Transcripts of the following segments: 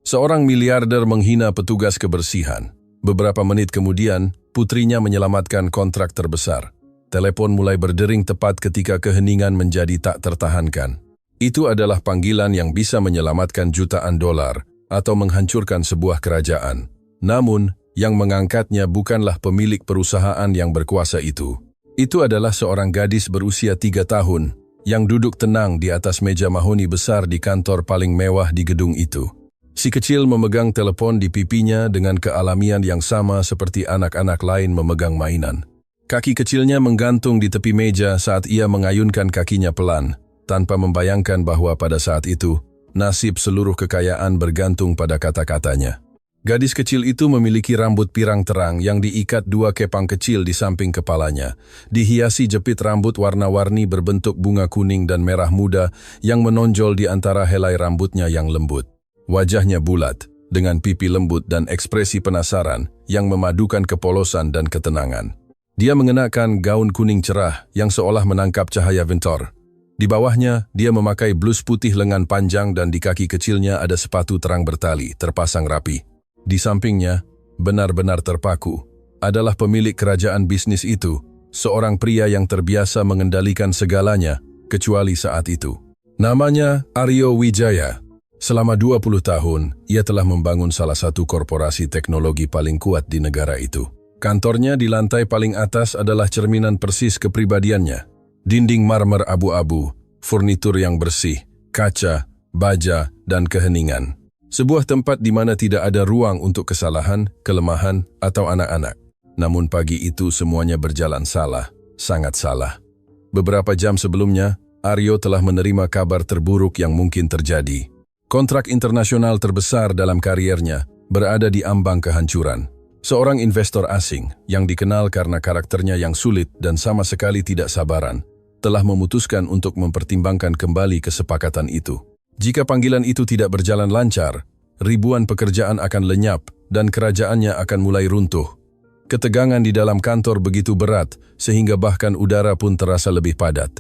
Seorang miliarder menghina petugas kebersihan. Beberapa menit kemudian, putrinya menyelamatkan kontrak terbesar. Telepon mulai berdering tepat ketika keheningan menjadi tak tertahankan. Itu adalah panggilan yang bisa menyelamatkan jutaan dolar atau menghancurkan sebuah kerajaan. Namun, yang mengangkatnya bukanlah pemilik perusahaan yang berkuasa itu. Itu adalah seorang gadis berusia 3 tahun yang duduk tenang di atas meja mahoni besar di kantor paling mewah di gedung itu. Si kecil memegang telepon di pipinya dengan kealamian yang sama seperti anak-anak lain memegang mainan. Kaki kecilnya menggantung di tepi meja saat ia mengayunkan kakinya pelan, tanpa membayangkan bahwa pada saat itu, nasib seluruh kekayaan bergantung pada kata-katanya. Gadis kecil itu memiliki rambut pirang terang yang diikat 2 kepang kecil di samping kepalanya, dihiasi jepit rambut warna-warni berbentuk bunga kuning dan merah muda yang menonjol di antara helai rambutnya yang lembut. Wajahnya bulat, dengan pipi lembut dan ekspresi penasaran yang memadukan kepolosan dan ketenangan. Dia mengenakan gaun kuning cerah yang seolah menangkap cahaya ventor. Di bawahnya, dia memakai blus putih lengan panjang dan di kaki kecilnya ada sepatu terang bertali, terpasang rapi. Di sampingnya, benar-benar terpaku, adalah pemilik kerajaan bisnis itu, seorang pria yang terbiasa mengendalikan segalanya, kecuali saat itu. Namanya Aryo Wijaya. Selama 20 tahun, ia telah membangun salah satu korporasi teknologi paling kuat di negara itu. Kantornya di lantai paling atas adalah cerminan persis kepribadiannya. Dinding marmer abu-abu, furnitur yang bersih, kaca, baja, dan keheningan. Sebuah tempat di mana tidak ada ruang untuk kesalahan, kelemahan, atau anak-anak. Namun pagi itu semuanya berjalan salah, sangat salah. Beberapa jam sebelumnya, Aryo telah menerima kabar terburuk yang mungkin terjadi. Kontrak internasional terbesar dalam kariernya berada di ambang kehancuran. Seorang investor asing yang dikenal karena karakternya yang sulit dan sama sekali tidak sabaran, telah memutuskan untuk mempertimbangkan kembali kesepakatan itu. Jika panggilan itu tidak berjalan lancar, ribuan pekerjaan akan lenyap dan kerajaannya akan mulai runtuh. Ketegangan di dalam kantor begitu berat sehingga bahkan udara pun terasa lebih padat.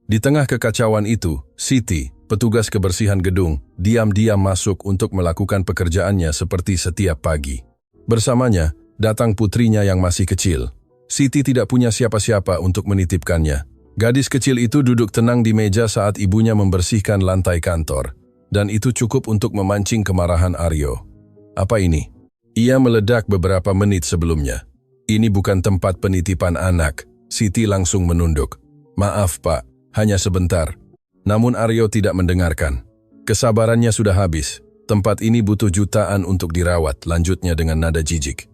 Di tengah kekacauan itu, Siti, petugas kebersihan gedung, diam-diam masuk untuk melakukan pekerjaannya seperti setiap pagi. Bersamanya, datang putrinya yang masih kecil. Siti tidak punya siapa-siapa untuk menitipkannya. Gadis kecil itu duduk tenang di meja saat ibunya membersihkan lantai kantor. Dan itu cukup untuk memancing kemarahan Aryo. Apa ini? Ia meledak beberapa menit sebelumnya. Ini bukan tempat penitipan anak. Siti langsung menunduk. Maaf pak, hanya sebentar. Namun Aryo tidak mendengarkan. Kesabarannya sudah habis. Tempat ini butuh jutaan untuk dirawat, lanjutnya dengan nada jijik.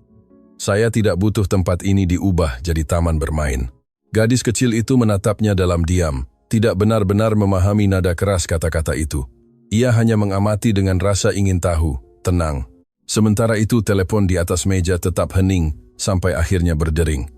Saya tidak butuh tempat ini diubah jadi taman bermain. Gadis kecil itu menatapnya dalam diam, tidak benar-benar memahami nada keras kata-kata itu. Ia hanya mengamati dengan rasa ingin tahu, tenang. Sementara itu telepon di atas meja tetap hening sampai akhirnya berdering.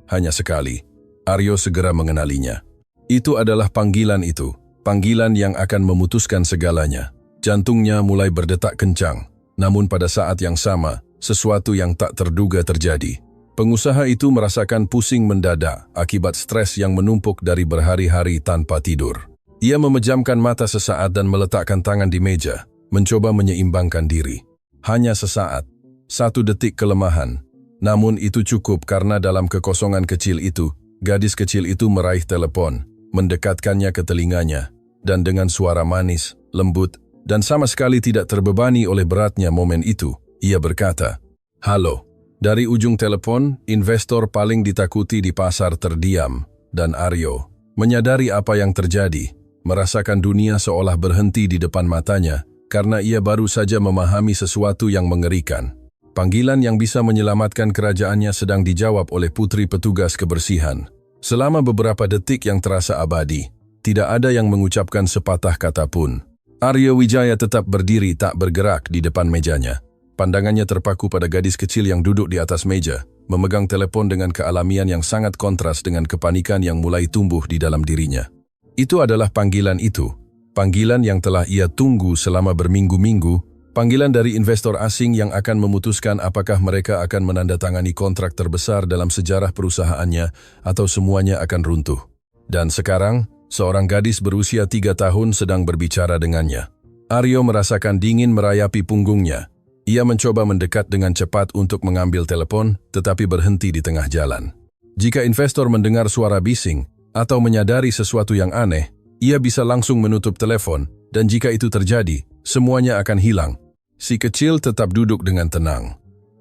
Hanya sekali, Aryo segera mengenalinya. Itu adalah panggilan itu. Panggilan yang akan memutuskan segalanya. Jantungnya mulai berdetak kencang, namun pada saat yang sama, sesuatu yang tak terduga terjadi. Pengusaha itu merasakan pusing mendadak akibat stres yang menumpuk dari berhari-hari tanpa tidur. Ia memejamkan mata sesaat dan meletakkan tangan di meja, mencoba menyeimbangkan diri. Hanya sesaat, 1 detik kelemahan. Namun itu cukup karena dalam kekosongan kecil itu, gadis kecil itu meraih telepon, mendekatkannya ke telinganya, dan dengan suara manis, lembut, dan sama sekali tidak terbebani oleh beratnya momen itu, ia berkata, "Halo." Dari ujung telepon, investor paling ditakuti di pasar terdiam, dan Aryo, menyadari apa yang terjadi, merasakan dunia seolah berhenti di depan matanya, karena ia baru saja memahami sesuatu yang mengerikan. Panggilan yang bisa menyelamatkan kerajaannya sedang dijawab oleh putri petugas kebersihan. Selama beberapa detik yang terasa abadi, tidak ada yang mengucapkan sepatah kata pun. Aryo Wijaya tetap berdiri tak bergerak di depan mejanya. Pandangannya terpaku pada gadis kecil yang duduk di atas meja, memegang telepon dengan kealamian yang sangat kontras dengan kepanikan yang mulai tumbuh di dalam dirinya. Itu adalah panggilan itu. Panggilan yang telah ia tunggu selama berminggu-minggu, panggilan dari investor asing yang akan memutuskan apakah mereka akan menandatangani kontrak terbesar dalam sejarah perusahaannya atau semuanya akan runtuh. Dan sekarang, seorang gadis berusia 3 tahun sedang berbicara dengannya. Aryo merasakan dingin merayapi punggungnya. Ia mencoba mendekat dengan cepat untuk mengambil telepon, tetapi berhenti di tengah jalan. Jika investor mendengar suara bising atau menyadari sesuatu yang aneh, ia bisa langsung menutup telepon, dan jika itu terjadi, semuanya akan hilang. Si kecil tetap duduk dengan tenang.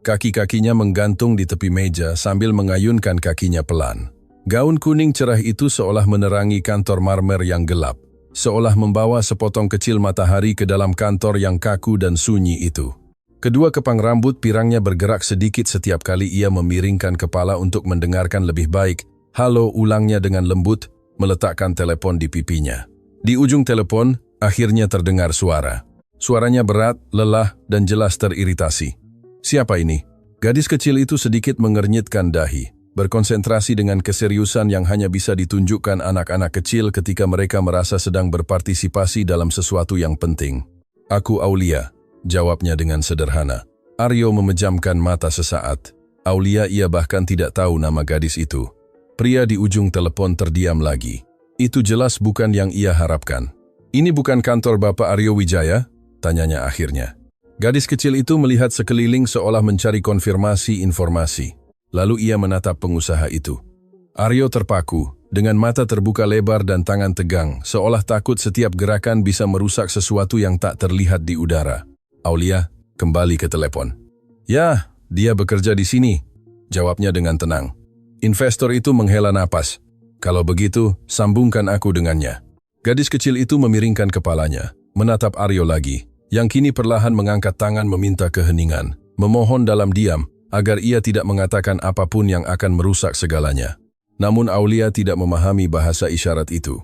Kaki-kakinya menggantung di tepi meja sambil mengayunkan kakinya pelan. Gaun kuning cerah itu seolah menerangi kantor marmer yang gelap, seolah membawa sepotong kecil matahari ke dalam kantor yang kaku dan sunyi itu. Kedua kepang rambut pirangnya bergerak sedikit setiap kali ia memiringkan kepala untuk mendengarkan lebih baik. Halo, ulangnya dengan lembut, meletakkan telepon di pipinya. Di ujung telepon, akhirnya terdengar suara. Suaranya berat, lelah, dan jelas teriritasi. Siapa ini? Gadis kecil itu sedikit mengernyitkan dahi, berkonsentrasi dengan keseriusan yang hanya bisa ditunjukkan anak-anak kecil ketika mereka merasa sedang berpartisipasi dalam sesuatu yang penting. Aku Aulia, jawabnya dengan sederhana. Aryo memejamkan mata sesaat. Aulia, ia bahkan tidak tahu nama gadis itu. Pria di ujung telepon terdiam lagi. Itu jelas bukan yang ia harapkan. Ini bukan kantor Bapak Aryo Wijaya? Tanyanya akhirnya. Gadis kecil itu melihat sekeliling seolah mencari konfirmasi informasi. Lalu ia menatap pengusaha itu. Aryo terpaku, dengan mata terbuka lebar dan tangan tegang, seolah takut setiap gerakan bisa merusak sesuatu yang tak terlihat di udara. Aulia kembali ke telepon. Ya, dia bekerja di sini, jawabnya dengan tenang. Investor itu menghela napas. Kalau begitu, sambungkan aku dengannya. Gadis kecil itu memiringkan kepalanya, menatap Aryo lagi, yang kini perlahan mengangkat tangan meminta keheningan, memohon dalam diam, agar ia tidak mengatakan apapun yang akan merusak segalanya. Namun Aulia tidak memahami bahasa isyarat itu.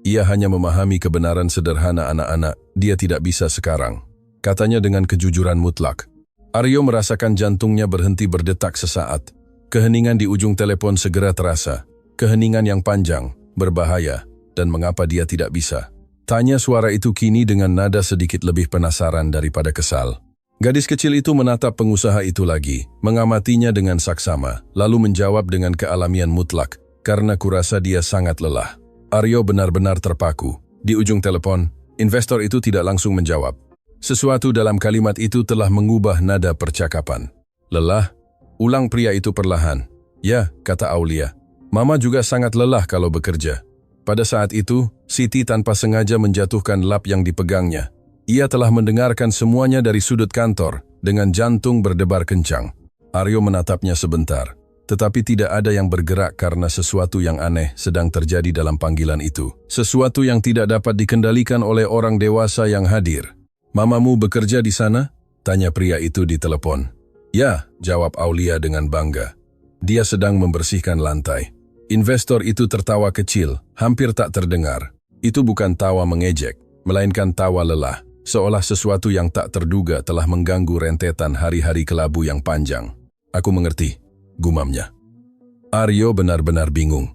Ia hanya memahami kebenaran sederhana anak-anak, dia tidak bisa sekarang. Katanya dengan kejujuran mutlak. Aryo merasakan jantungnya berhenti berdetak sesaat. Keheningan di ujung telepon segera terasa. Keheningan yang panjang, berbahaya, dan mengapa dia tidak bisa. Tanya suara itu kini dengan nada sedikit lebih penasaran daripada kesal. Gadis kecil itu menatap pengusaha itu lagi, mengamatinya dengan saksama, lalu menjawab dengan kealamian mutlak, karena kurasa dia sangat lelah. Aryo benar-benar terpaku. Di ujung telepon, investor itu tidak langsung menjawab. Sesuatu dalam kalimat itu telah mengubah nada percakapan. Lelah? Ulang pria itu perlahan. Ya, kata Aulia. Mama juga sangat lelah kalau bekerja. Pada saat itu, Siti tanpa sengaja menjatuhkan lap yang dipegangnya. Ia telah mendengarkan semuanya dari sudut kantor, dengan jantung berdebar kencang. Aryo menatapnya sebentar, tetapi tidak ada yang bergerak karena sesuatu yang aneh sedang terjadi dalam panggilan itu. Sesuatu yang tidak dapat dikendalikan oleh orang dewasa yang hadir. Mamamu bekerja di sana? Tanya pria itu di telepon. Ya, jawab Aulia dengan bangga. Dia sedang membersihkan lantai. Investor itu tertawa kecil, hampir tak terdengar. Itu bukan tawa mengejek, melainkan tawa lelah, seolah sesuatu yang tak terduga telah mengganggu rentetan hari-hari kelabu yang panjang. Aku mengerti, gumamnya. Aryo benar-benar bingung.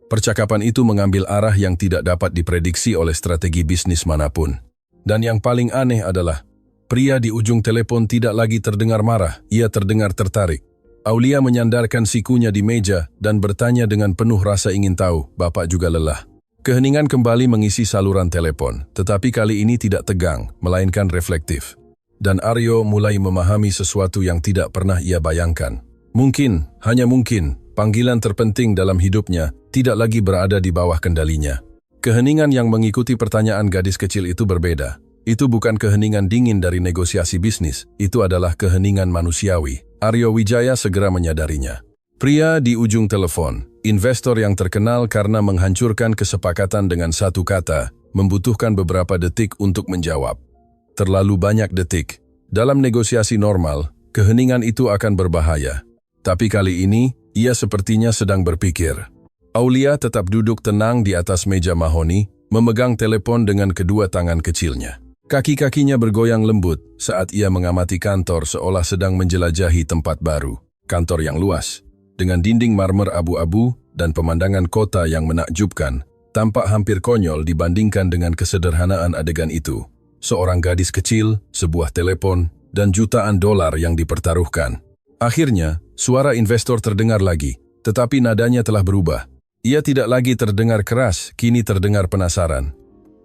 Percakapan itu mengambil arah yang tidak dapat diprediksi oleh strategi bisnis manapun. Dan yang paling aneh adalah, pria di ujung telepon tidak lagi terdengar marah, ia terdengar tertarik. Aulia menyandarkan sikunya di meja dan bertanya dengan penuh rasa ingin tahu, Bapak juga lelah. Keheningan kembali mengisi saluran telepon, tetapi kali ini tidak tegang, melainkan reflektif. Dan Aryo mulai memahami sesuatu yang tidak pernah ia bayangkan. Mungkin, hanya mungkin, panggilan terpenting dalam hidupnya tidak lagi berada di bawah kendalinya. Keheningan yang mengikuti pertanyaan gadis kecil itu berbeda. Itu bukan keheningan dingin dari negosiasi bisnis, itu adalah keheningan manusiawi. Aryo Wijaya segera menyadarinya. Pria di ujung telepon, investor yang terkenal karena menghancurkan kesepakatan dengan satu kata, membutuhkan beberapa detik untuk menjawab. Terlalu banyak detik. Dalam negosiasi normal, keheningan itu akan berbahaya. Tapi kali ini, ia sepertinya sedang berpikir. Aulia tetap duduk tenang di atas meja mahoni, memegang telepon dengan kedua tangan kecilnya. Kaki-kakinya bergoyang lembut saat ia mengamati kantor seolah sedang menjelajahi tempat baru. Kantor yang luas, dengan dinding marmer abu-abu dan pemandangan kota yang menakjubkan, tampak hampir konyol dibandingkan dengan kesederhanaan adegan itu. Seorang gadis kecil, sebuah telepon, dan jutaan dolar yang dipertaruhkan. Akhirnya, suara investor terdengar lagi, tetapi nadanya telah berubah. Ia tidak lagi terdengar keras, kini terdengar penasaran.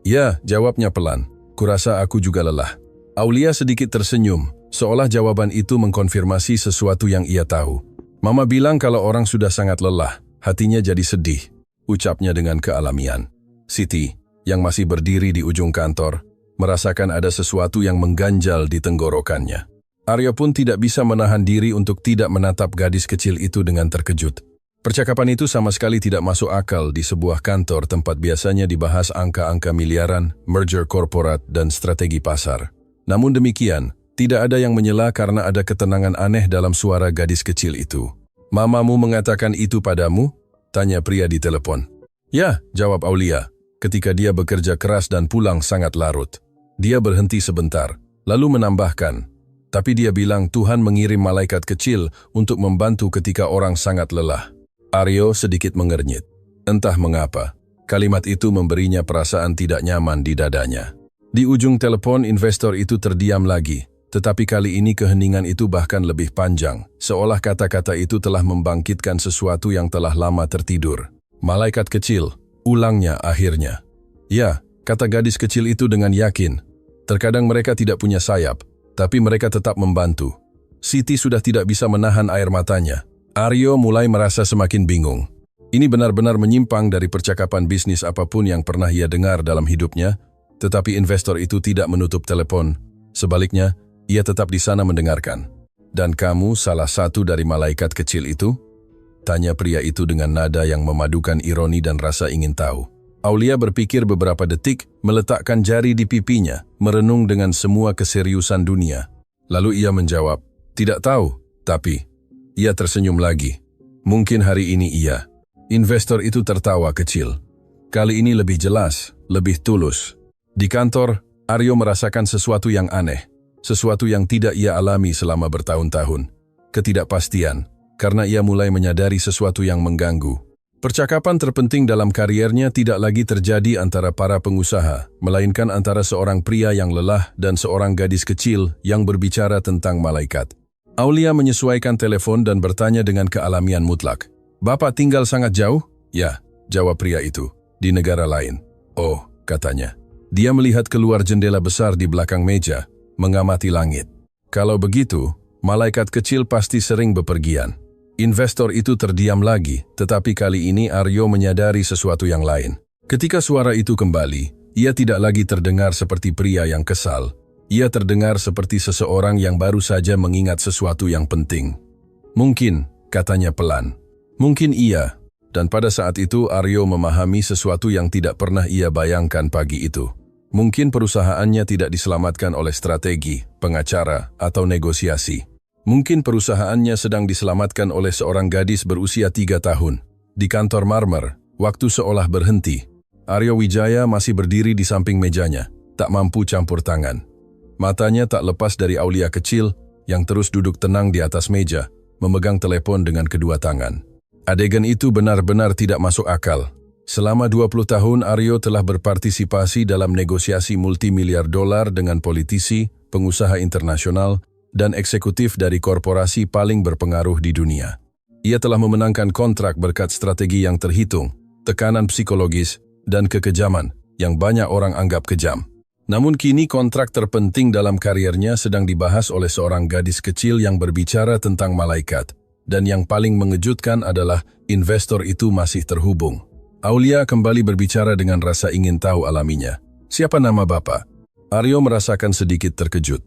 Ya, jawabnya pelan. Kurasa aku juga lelah. Aulia sedikit tersenyum, seolah jawaban itu mengkonfirmasi sesuatu yang ia tahu. Mama bilang kalau orang sudah sangat lelah, hatinya jadi sedih, ucapnya dengan kealamian. Siti, yang masih berdiri di ujung kantor, merasakan ada sesuatu yang mengganjal di tenggorokannya. Aryo pun tidak bisa menahan diri untuk tidak menatap gadis kecil itu dengan terkejut. Percakapan itu sama sekali tidak masuk akal di sebuah kantor tempat biasanya dibahas angka-angka miliaran, merger korporat, dan strategi pasar. Namun demikian, tidak ada yang menyela karena ada ketenangan aneh dalam suara gadis kecil itu. "Mamamu mengatakan itu padamu?" tanya pria di telepon. "Ya," jawab Aulia, ketika dia bekerja keras dan pulang sangat larut. Dia berhenti sebentar, lalu menambahkan, "Tapi dia bilang Tuhan mengirim malaikat kecil untuk membantu ketika orang sangat lelah." Aryo sedikit mengernyit. Entah mengapa, kalimat itu memberinya perasaan tidak nyaman di dadanya. Di ujung telepon investor itu terdiam lagi, tetapi kali ini keheningan itu bahkan lebih panjang, seolah kata-kata itu telah membangkitkan sesuatu yang telah lama tertidur. "Malaikat kecil," ulangnya akhirnya. "Ya," kata gadis kecil itu dengan yakin. "Terkadang mereka tidak punya sayap, tapi mereka tetap membantu." Siti sudah tidak bisa menahan air matanya. Aryo mulai merasa semakin bingung. Ini benar-benar menyimpang dari percakapan bisnis apapun yang pernah ia dengar dalam hidupnya, tetapi investor itu tidak menutup telepon. Sebaliknya, ia tetap di sana mendengarkan. "Dan kamu salah satu dari malaikat kecil itu?" tanya pria itu dengan nada yang memadukan ironi dan rasa ingin tahu. Aulia berpikir beberapa detik, meletakkan jari di pipinya, merenung dengan semua keseriusan dunia. Lalu ia menjawab, "Tidak tahu, tapi..." Ia tersenyum lagi. "Mungkin hari ini iya." Investor itu tertawa kecil. Kali ini lebih jelas, lebih tulus. Di kantor, Aryo merasakan sesuatu yang aneh, sesuatu yang tidak ia alami selama bertahun-tahun. Ketidakpastian, karena ia mulai menyadari sesuatu yang mengganggu. Percakapan terpenting dalam kariernya tidak lagi terjadi antara para pengusaha, melainkan antara seorang pria yang lelah dan seorang gadis kecil yang berbicara tentang malaikat. Aulia menyesuaikan telepon dan bertanya dengan kealamian mutlak. "Bapak tinggal sangat jauh?" "Ya," jawab pria itu, "di negara lain." "Oh," katanya. Dia melihat keluar jendela besar di belakang meja, mengamati langit. "Kalau begitu, malaikat kecil pasti sering bepergian." Investor itu terdiam lagi, tetapi kali ini Aryo menyadari sesuatu yang lain. Ketika suara itu kembali, ia tidak lagi terdengar seperti pria yang kesal. Ia terdengar seperti seseorang yang baru saja mengingat sesuatu yang penting. "Mungkin," katanya pelan. "Mungkin iya." Dan pada saat itu Aryo memahami sesuatu yang tidak pernah ia bayangkan pagi itu. Mungkin perusahaannya tidak diselamatkan oleh strategi, pengacara, atau negosiasi. Mungkin perusahaannya sedang diselamatkan oleh seorang gadis berusia 3 tahun. Di kantor marmer, waktu seolah berhenti. Aryo Wijaya masih berdiri di samping mejanya, tak mampu campur tangan. Matanya tak lepas dari Aulia kecil yang terus duduk tenang di atas meja, memegang telepon dengan kedua tangan. Adegan itu benar-benar tidak masuk akal. Selama 20 tahun Aryo telah berpartisipasi dalam negosiasi multimiliar dolar dengan politisi, pengusaha internasional, dan eksekutif dari korporasi paling berpengaruh di dunia. Ia telah memenangkan kontrak berkat strategi yang terhitung, tekanan psikologis, dan kekejaman yang banyak orang anggap kejam. Namun kini kontrak terpenting dalam kariernya sedang dibahas oleh seorang gadis kecil yang berbicara tentang malaikat. Dan yang paling mengejutkan adalah investor itu masih terhubung. Aulia kembali berbicara dengan rasa ingin tahu alaminya. "Siapa nama Bapak?" Aryo merasakan sedikit terkejut.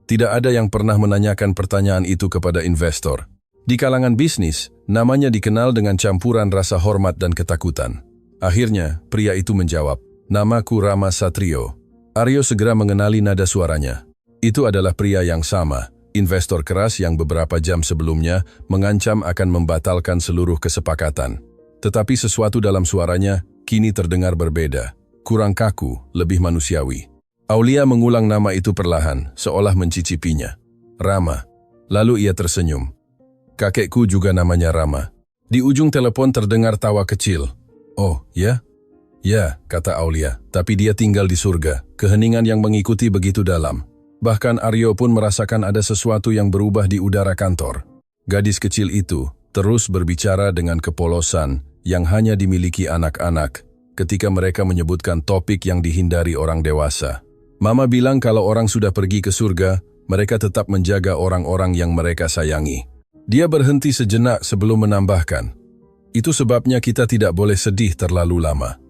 Tidak ada yang pernah menanyakan pertanyaan itu kepada investor. Di kalangan bisnis, namanya dikenal dengan campuran rasa hormat dan ketakutan. Akhirnya, pria itu menjawab, "Namaku Rama Satrio." Aryo segera mengenali nada suaranya. Itu adalah pria yang sama, investor keras yang beberapa jam sebelumnya mengancam akan membatalkan seluruh kesepakatan. Tetapi sesuatu dalam suaranya kini terdengar berbeda, kurang kaku, lebih manusiawi. Aulia mengulang nama itu perlahan, seolah mencicipinya. "Rama." Lalu ia tersenyum. "Kakekku juga namanya Rama." Di ujung telepon terdengar tawa kecil. "Oh, ya?" "Ya," kata Aulia, "tapi dia tinggal di surga." Keheningan yang mengikuti begitu dalam. Bahkan Aryo pun merasakan ada sesuatu yang berubah di udara kantor. Gadis kecil itu terus berbicara dengan kepolosan yang hanya dimiliki anak-anak ketika mereka menyebutkan topik yang dihindari orang dewasa. Mama bilang kalau orang sudah pergi ke surga, mereka tetap menjaga orang-orang yang mereka sayangi. Dia berhenti sejenak sebelum menambahkan, itu sebabnya kita tidak boleh sedih terlalu lama.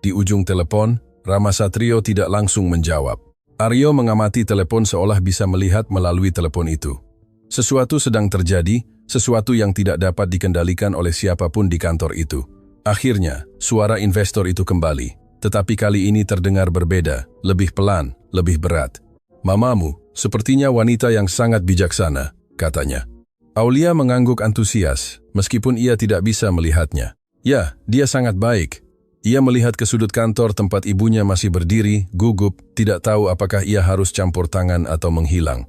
Di ujung telepon, Rama Satrio tidak langsung menjawab. Aryo mengamati telepon seolah bisa melihat melalui telepon itu. Sesuatu sedang terjadi, sesuatu yang tidak dapat dikendalikan oleh siapapun di kantor itu. Akhirnya, suara investor itu kembali. Tetapi kali ini terdengar berbeda, lebih pelan, lebih berat. Mamamu, sepertinya wanita yang sangat bijaksana, katanya. Aulia mengangguk antusias, meskipun ia tidak bisa melihatnya. Ya, dia sangat baik. Ia melihat ke sudut kantor tempat ibunya masih berdiri, gugup, tidak tahu apakah ia harus campur tangan atau menghilang.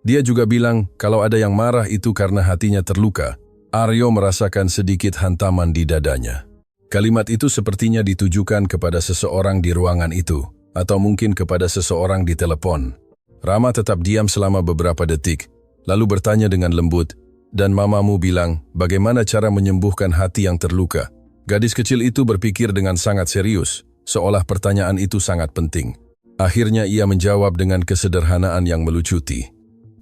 Dia juga bilang, kalau ada yang marah itu karena hatinya terluka. Aryo merasakan sedikit hantaman di dadanya. Kalimat itu sepertinya ditujukan kepada seseorang di ruangan itu, atau mungkin kepada seseorang di telepon. Rama tetap diam selama beberapa detik, lalu bertanya dengan lembut, dan mamamu bilang, bagaimana cara menyembuhkan hati yang terluka? Gadis kecil itu berpikir dengan sangat serius, seolah pertanyaan itu sangat penting. Akhirnya ia menjawab dengan kesederhanaan yang melucuti.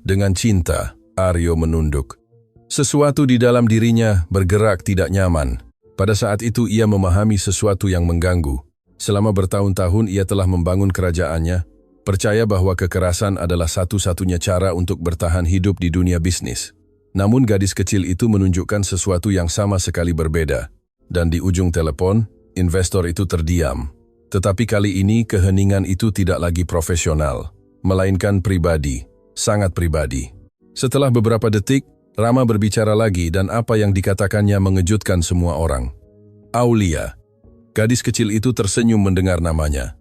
Dengan cinta, Aryo menunduk. Sesuatu di dalam dirinya bergerak tidak nyaman. Pada saat itu ia memahami sesuatu yang mengganggu. Selama bertahun-tahun ia telah membangun kerajaannya, percaya bahwa kekerasan adalah satu-satunya cara untuk bertahan hidup di dunia bisnis. Namun gadis kecil itu menunjukkan sesuatu yang sama sekali berbeda. Dan di ujung telepon, investor itu terdiam. Tetapi kali ini keheningan itu tidak lagi profesional, melainkan pribadi, sangat pribadi. Setelah beberapa detik, Rama berbicara lagi dan apa yang dikatakannya mengejutkan semua orang. Aulia. Gadis kecil itu tersenyum mendengar namanya.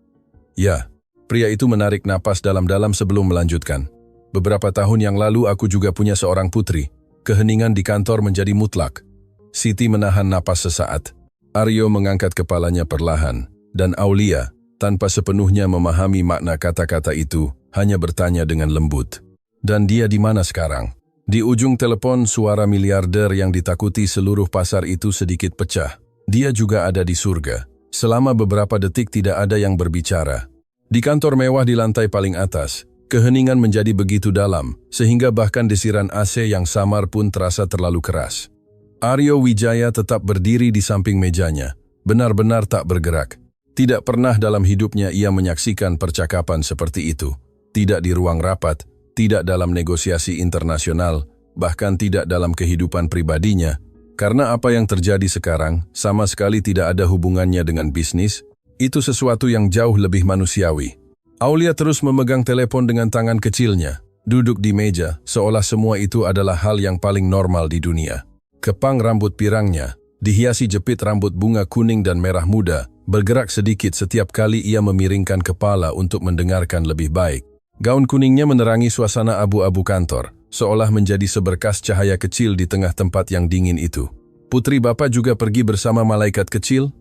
Ya, pria itu menarik napas dalam-dalam sebelum melanjutkan. Beberapa tahun yang lalu aku juga punya seorang putri. Keheningan di kantor menjadi mutlak. Siti menahan napas sesaat. Aryo mengangkat kepalanya perlahan. Dan Aulia, tanpa sepenuhnya memahami makna kata-kata itu, hanya bertanya dengan lembut. Dan dia di mana sekarang? Di ujung telepon, suara miliarder yang ditakuti seluruh pasar itu sedikit pecah. Dia juga ada di surga. Selama beberapa detik tidak ada yang berbicara. Di kantor mewah di lantai paling atas, keheningan menjadi begitu dalam, sehingga bahkan desiran AC yang samar pun terasa terlalu keras. Aryo Wijaya tetap berdiri di samping mejanya, benar-benar tak bergerak. Tidak pernah dalam hidupnya ia menyaksikan percakapan seperti itu. Tidak di ruang rapat, tidak dalam negosiasi internasional, bahkan tidak dalam kehidupan pribadinya, karena apa yang terjadi sekarang sama sekali tidak ada hubungannya dengan bisnis, itu sesuatu yang jauh lebih manusiawi. Aulia terus memegang telepon dengan tangan kecilnya, duduk di meja, seolah semua itu adalah hal yang paling normal di dunia. Kepang rambut pirangnya, dihiasi jepit rambut bunga kuning dan merah muda, bergerak sedikit setiap kali ia memiringkan kepala untuk mendengarkan lebih baik. Gaun kuningnya menerangi suasana abu-abu kantor, seolah menjadi seberkas cahaya kecil di tengah tempat yang dingin itu. Putri Bapak juga pergi bersama malaikat kecil?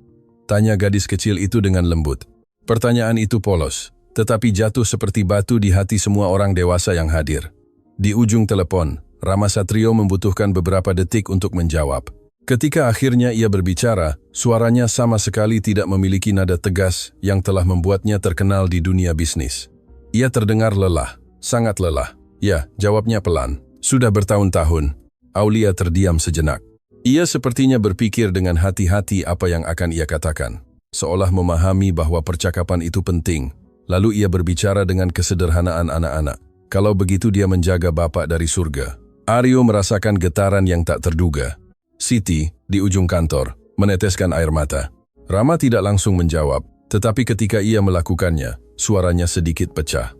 Tanya gadis kecil itu dengan lembut. Pertanyaan itu polos, tetapi jatuh seperti batu di hati semua orang dewasa yang hadir. Di ujung telepon, Rama Satrio membutuhkan beberapa detik untuk menjawab. Ketika akhirnya ia berbicara, suaranya sama sekali tidak memiliki nada tegas yang telah membuatnya terkenal di dunia bisnis. Ia terdengar lelah, sangat lelah. Ya, jawabnya pelan. Sudah bertahun-tahun. Aulia terdiam sejenak. Ia sepertinya berpikir dengan hati-hati apa yang akan ia katakan. Seolah memahami bahwa percakapan itu penting. Lalu ia berbicara dengan kesederhanaan anak-anak. Kalau begitu dia menjaga Bapak dari surga. Aryo merasakan getaran yang tak terduga. Siti, di ujung kantor, meneteskan air mata. Rama tidak langsung menjawab, tetapi ketika ia melakukannya, suaranya sedikit pecah.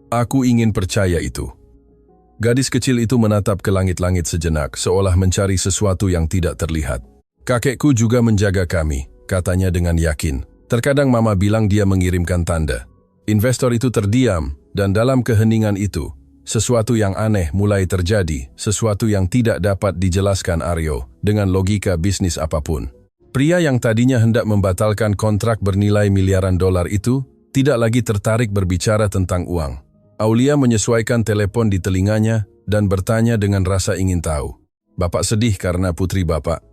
Aku ingin percaya itu. Gadis kecil itu menatap ke langit-langit sejenak, seolah mencari sesuatu yang tidak terlihat. Kakekku juga menjaga kami, katanya dengan yakin. Terkadang Mama bilang dia mengirimkan tanda. Investor itu terdiam, dan dalam keheningan itu, sesuatu yang aneh mulai terjadi, sesuatu yang tidak dapat dijelaskan Aryo dengan logika bisnis apapun. Pria yang tadinya hendak membatalkan kontrak bernilai miliaran dolar itu, tidak lagi tertarik berbicara tentang uang. Aulia menyesuaikan telepon di telinganya dan bertanya dengan rasa ingin tahu. Bapak sedih karena putri Bapak.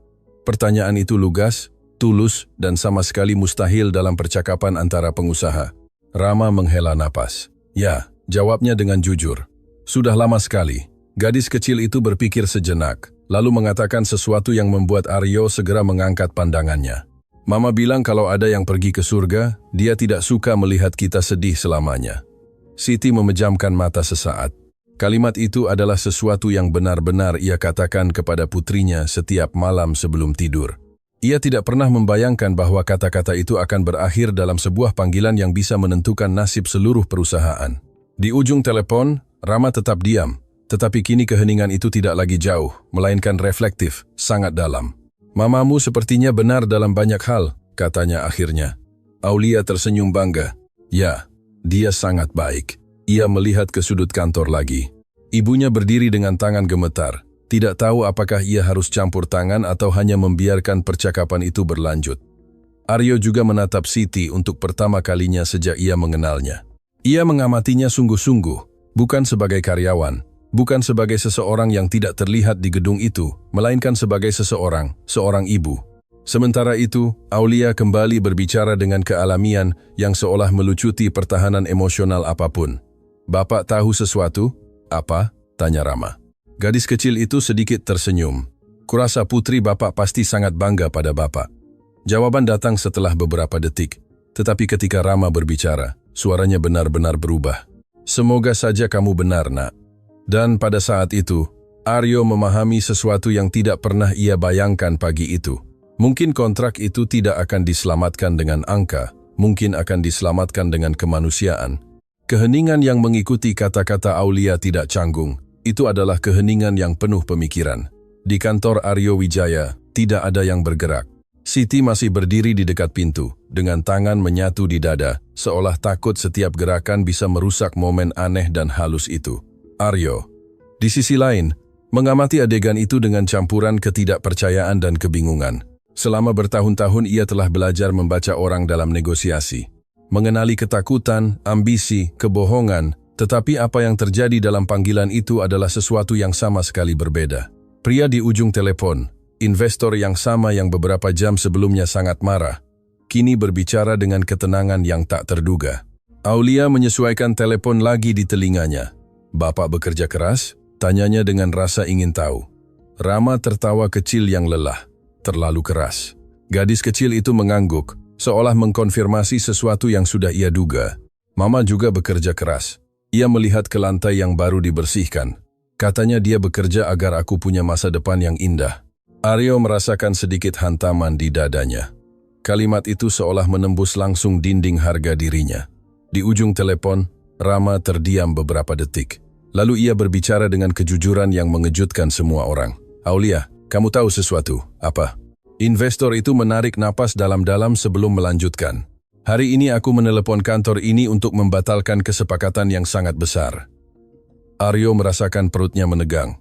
Pertanyaan itu lugas, tulus, dan sama sekali mustahil dalam percakapan antara pengusaha. Rama menghela napas. Ya, jawabnya dengan jujur. Sudah lama sekali. Gadis kecil itu berpikir sejenak, lalu mengatakan sesuatu yang membuat Aryo segera mengangkat pandangannya. Mama bilang kalau ada yang pergi ke surga, dia tidak suka melihat kita sedih selamanya. Siti memejamkan mata sesaat. Kalimat itu adalah sesuatu yang benar-benar ia katakan kepada putrinya setiap malam sebelum tidur. Ia tidak pernah membayangkan bahwa kata-kata itu akan berakhir dalam sebuah panggilan yang bisa menentukan nasib seluruh perusahaan. Di ujung telepon, Rama tetap diam, tetapi kini keheningan itu tidak lagi jauh, melainkan reflektif, sangat dalam. Mamamu sepertinya benar dalam banyak hal, katanya akhirnya. Aulia tersenyum bangga. Ya, dia sangat baik. Ia melihat ke sudut kantor lagi. Ibunya berdiri dengan tangan gemetar. Tidak tahu apakah ia harus campur tangan atau hanya membiarkan percakapan itu berlanjut. Aryo juga menatap Siti untuk pertama kalinya sejak ia mengenalnya. Ia mengamatinya sungguh-sungguh, bukan sebagai karyawan, bukan sebagai seseorang yang tidak terlihat di gedung itu, melainkan sebagai seorang ibu. Sementara itu, Aulia kembali berbicara dengan kealamian yang seolah melucuti pertahanan emosional apapun. Bapak tahu sesuatu? Apa? Tanya Rama. Gadis kecil itu sedikit tersenyum. Kurasa putri bapak pasti sangat bangga pada bapak. Jawaban datang setelah beberapa detik. Tetapi ketika Rama berbicara, suaranya benar-benar berubah. Semoga saja kamu benar, nak. Dan pada saat itu, Aryo memahami sesuatu yang tidak pernah ia bayangkan pagi itu. Mungkin kontrak itu tidak akan diselamatkan dengan angka, mungkin akan diselamatkan dengan kemanusiaan. Keheningan yang mengikuti kata-kata Aulia tidak canggung. Itu adalah keheningan yang penuh pemikiran. Di kantor Aryo Wijaya, tidak ada yang bergerak. Siti masih berdiri di dekat pintu, dengan tangan menyatu di dada, seolah takut setiap gerakan bisa merusak momen aneh dan halus itu. Aryo, di sisi lain, mengamati adegan itu dengan campuran ketidakpercayaan dan kebingungan. Selama bertahun-tahun ia telah belajar membaca orang dalam negosiasi. Mengenali ketakutan, ambisi, kebohongan, tetapi apa yang terjadi dalam panggilan itu adalah sesuatu yang sama sekali berbeda. Pria di ujung telepon, investor yang sama yang beberapa jam sebelumnya sangat marah, kini berbicara dengan ketenangan yang tak terduga. Aulia menyesuaikan telepon lagi di telinganya. Bapak bekerja keras? Tanyanya dengan rasa ingin tahu. Rama tertawa kecil yang lelah. Terlalu keras. Gadis kecil itu mengangguk, seolah mengkonfirmasi sesuatu yang sudah ia duga. Mama juga bekerja keras. Ia melihat ke lantai yang baru dibersihkan. Katanya dia bekerja agar aku punya masa depan yang indah. Aryo merasakan sedikit hantaman di dadanya. Kalimat itu seolah menembus langsung dinding harga dirinya. Di ujung telepon, Rama terdiam beberapa detik. Lalu ia berbicara dengan kejujuran yang mengejutkan semua orang. Aulia, kamu tahu sesuatu? Apa? Investor itu menarik napas dalam-dalam sebelum melanjutkan. Hari ini aku menelepon kantor ini untuk membatalkan kesepakatan yang sangat besar. Aryo merasakan perutnya menegang.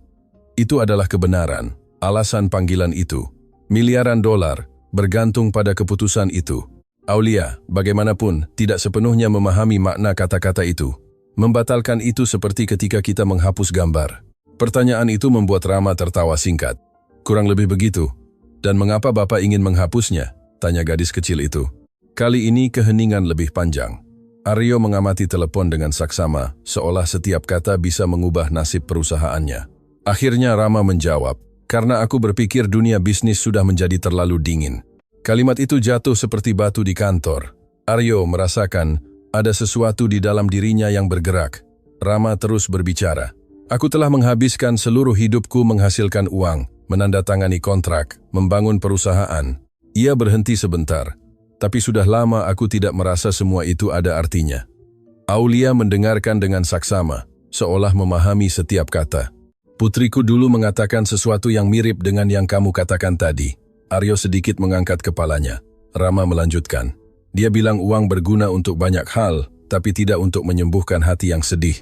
Itu adalah kebenaran. Alasan panggilan itu. Miliaran dolar bergantung pada keputusan itu. Aulia, bagaimanapun, tidak sepenuhnya memahami makna kata-kata itu. Membatalkan itu seperti ketika kita menghapus gambar. Pertanyaan itu membuat Rama tertawa singkat. Kurang lebih begitu. Dan mengapa Bapak ingin menghapusnya? Tanya gadis kecil itu. Kali ini keheningan lebih panjang. Aryo mengamati telepon dengan saksama, seolah setiap kata bisa mengubah nasib perusahaannya. Akhirnya Rama menjawab, karena aku berpikir dunia bisnis sudah menjadi terlalu dingin. Kalimat itu jatuh seperti batu di kantor. Aryo merasakan ada sesuatu di dalam dirinya yang bergerak. Rama terus berbicara. Aku telah menghabiskan seluruh hidupku menghasilkan uang, menandatangani kontrak, membangun perusahaan. Ia berhenti sebentar. Tapi sudah lama aku tidak merasa semua itu ada artinya. Aulia mendengarkan dengan saksama, seolah memahami setiap kata. Putriku dulu mengatakan sesuatu yang mirip dengan yang kamu katakan tadi. Aryo sedikit mengangkat kepalanya. Rama melanjutkan. Dia bilang uang berguna untuk banyak hal, tapi tidak untuk menyembuhkan hati yang sedih.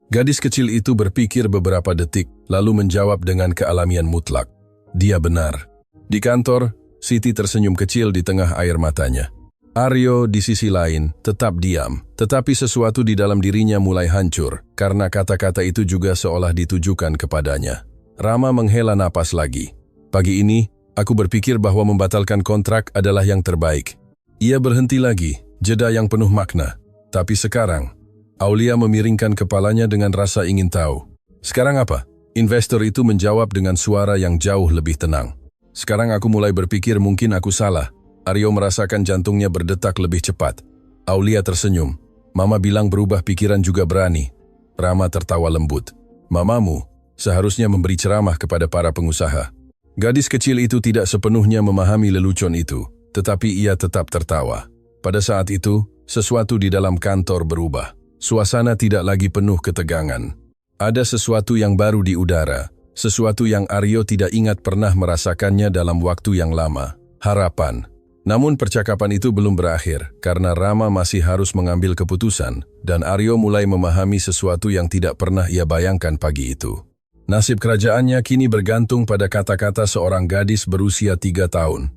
Gadis kecil itu berpikir beberapa detik, lalu menjawab dengan kealamian mutlak. Dia benar. Di kantor, Siti tersenyum kecil di tengah air matanya. Aryo di sisi lain tetap diam, tetapi sesuatu di dalam dirinya mulai hancur, karena kata-kata itu juga seolah ditujukan kepadanya. Rama menghela napas lagi. Pagi ini, aku berpikir bahwa membatalkan kontrak adalah yang terbaik. Ia berhenti lagi, jeda yang penuh makna. Tapi sekarang, Aulia memiringkan kepalanya dengan rasa ingin tahu. Sekarang apa? Investor itu menjawab dengan suara yang jauh lebih tenang. Sekarang aku mulai berpikir mungkin aku salah. Aryo merasakan jantungnya berdetak lebih cepat. Aulia tersenyum. Mama bilang berubah pikiran juga berani. Rama tertawa lembut. Mamamu seharusnya memberi ceramah kepada para pengusaha. Gadis kecil itu tidak sepenuhnya memahami lelucon itu, tetapi ia tetap tertawa. Pada saat itu, sesuatu di dalam kantor berubah. Suasana tidak lagi penuh ketegangan. Ada sesuatu yang baru di udara, sesuatu yang Aryo tidak ingat pernah merasakannya dalam waktu yang lama. Harapan. Namun percakapan itu belum berakhir, karena Rama masih harus mengambil keputusan, dan Aryo mulai memahami sesuatu yang tidak pernah ia bayangkan pagi itu. Nasib kerajaannya kini bergantung pada kata-kata seorang gadis berusia 3 tahun.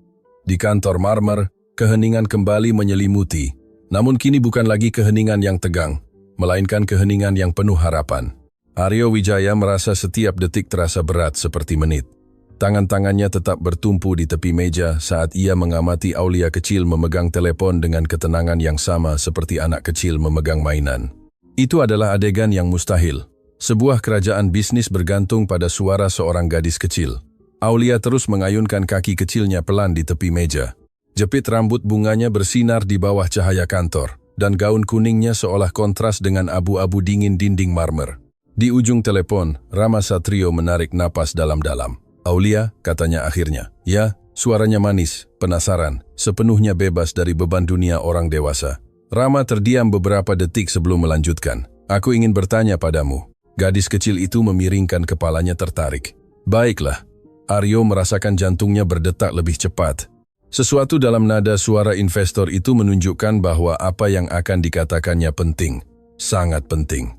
Di kantor marmer, keheningan kembali menyelimuti, namun kini bukan lagi keheningan yang tegang, melainkan keheningan yang penuh harapan. Aryo Wijaya merasa setiap detik terasa berat seperti menit. Tangan-tangannya tetap bertumpu di tepi meja saat ia mengamati Aulia kecil memegang telepon dengan ketenangan yang sama seperti anak kecil memegang mainan. Itu adalah adegan yang mustahil. Sebuah kerajaan bisnis bergantung pada suara seorang gadis kecil. Aulia terus mengayunkan kaki kecilnya pelan di tepi meja. Jepit rambut bunganya bersinar di bawah cahaya kantor, dan gaun kuningnya seolah kontras dengan abu-abu dingin dinding marmer. Di ujung telepon, Rama Satrio menarik napas dalam-dalam. Aulia, katanya akhirnya. Ya, suaranya manis, penasaran, sepenuhnya bebas dari beban dunia orang dewasa. Rama terdiam beberapa detik sebelum melanjutkan. Aku ingin bertanya padamu. Gadis kecil itu memiringkan kepalanya tertarik. Baiklah. Aryo merasakan jantungnya berdetak lebih cepat. Sesuatu dalam nada suara investor itu menunjukkan bahwa apa yang akan dikatakannya penting. Sangat penting.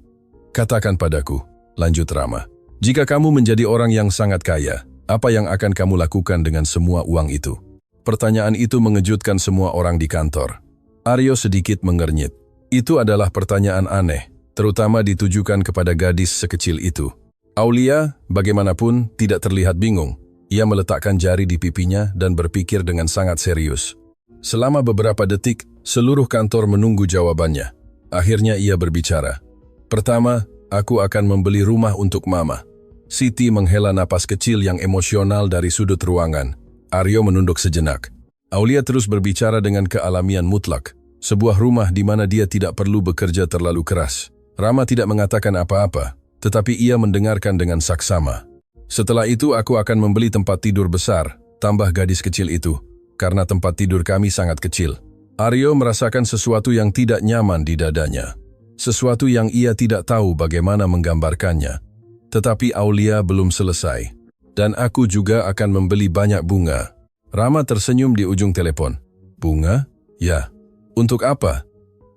Katakan padaku, lanjut Rama. Jika kamu menjadi orang yang sangat kaya, apa yang akan kamu lakukan dengan semua uang itu? Pertanyaan itu mengejutkan semua orang di kantor. Aryo sedikit mengernyit. Itu adalah pertanyaan aneh, terutama ditujukan kepada gadis sekecil itu. Aulia, bagaimanapun, tidak terlihat bingung. Ia meletakkan jari di pipinya dan berpikir dengan sangat serius. Selama beberapa detik, seluruh kantor menunggu jawabannya. Akhirnya ia berbicara. Pertama, aku akan membeli rumah untuk Mama. Siti menghela napas kecil yang emosional dari sudut ruangan. Aryo menunduk sejenak. Aulia terus berbicara dengan kealamian mutlak. Sebuah rumah di mana dia tidak perlu bekerja terlalu keras. Rama tidak mengatakan apa-apa, tetapi ia mendengarkan dengan saksama. Setelah itu aku akan membeli tempat tidur besar, tambah gadis kecil itu, karena tempat tidur kami sangat kecil. Aryo merasakan sesuatu yang tidak nyaman di dadanya. Sesuatu yang ia tidak tahu bagaimana menggambarkannya. Tetapi Aulia belum selesai. Dan aku juga akan membeli banyak bunga. Rama tersenyum di ujung telepon. Bunga? Ya. Untuk apa?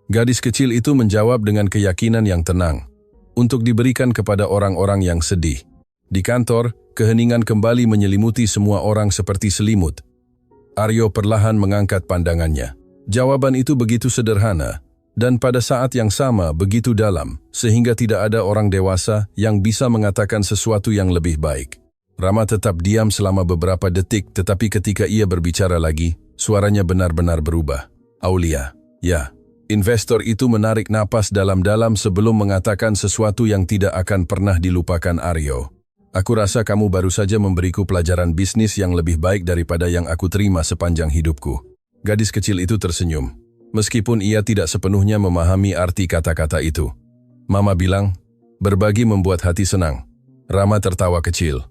Gadis kecil itu menjawab dengan keyakinan yang tenang. Untuk diberikan kepada orang-orang yang sedih. Di kantor, keheningan kembali menyelimuti semua orang seperti selimut. Aryo perlahan mengangkat pandangannya. Jawaban itu begitu sederhana, dan pada saat yang sama begitu dalam, sehingga tidak ada orang dewasa yang bisa mengatakan sesuatu yang lebih baik. Rama tetap diam selama beberapa detik, tetapi ketika ia berbicara lagi, suaranya benar-benar berubah. Aulia, ya. Investor itu menarik napas dalam-dalam sebelum mengatakan sesuatu yang tidak akan pernah dilupakan Aryo. Aku rasa kamu baru saja memberiku pelajaran bisnis yang lebih baik daripada yang aku terima sepanjang hidupku. Gadis kecil itu tersenyum. Meskipun ia tidak sepenuhnya memahami arti kata-kata itu. Mama bilang, berbagi membuat hati senang. Rama tertawa kecil.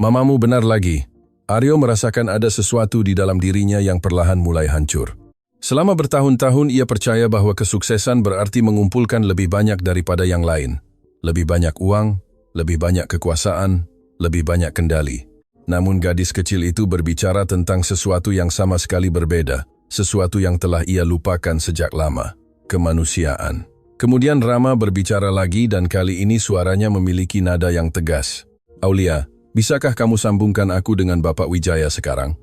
Mamamu benar lagi. Aryo merasakan ada sesuatu di dalam dirinya yang perlahan mulai hancur. Selama bertahun-tahun ia percaya bahwa kesuksesan berarti mengumpulkan lebih banyak daripada yang lain. Lebih banyak uang, lebih banyak kekuasaan, lebih banyak kendali. Namun gadis kecil itu berbicara tentang sesuatu yang sama sekali berbeda, sesuatu yang telah ia lupakan sejak lama, kemanusiaan. Kemudian Rama berbicara lagi dan kali ini suaranya memiliki nada yang tegas. Aulia, bisakah kamu sambungkan aku dengan Bapak Wijaya sekarang?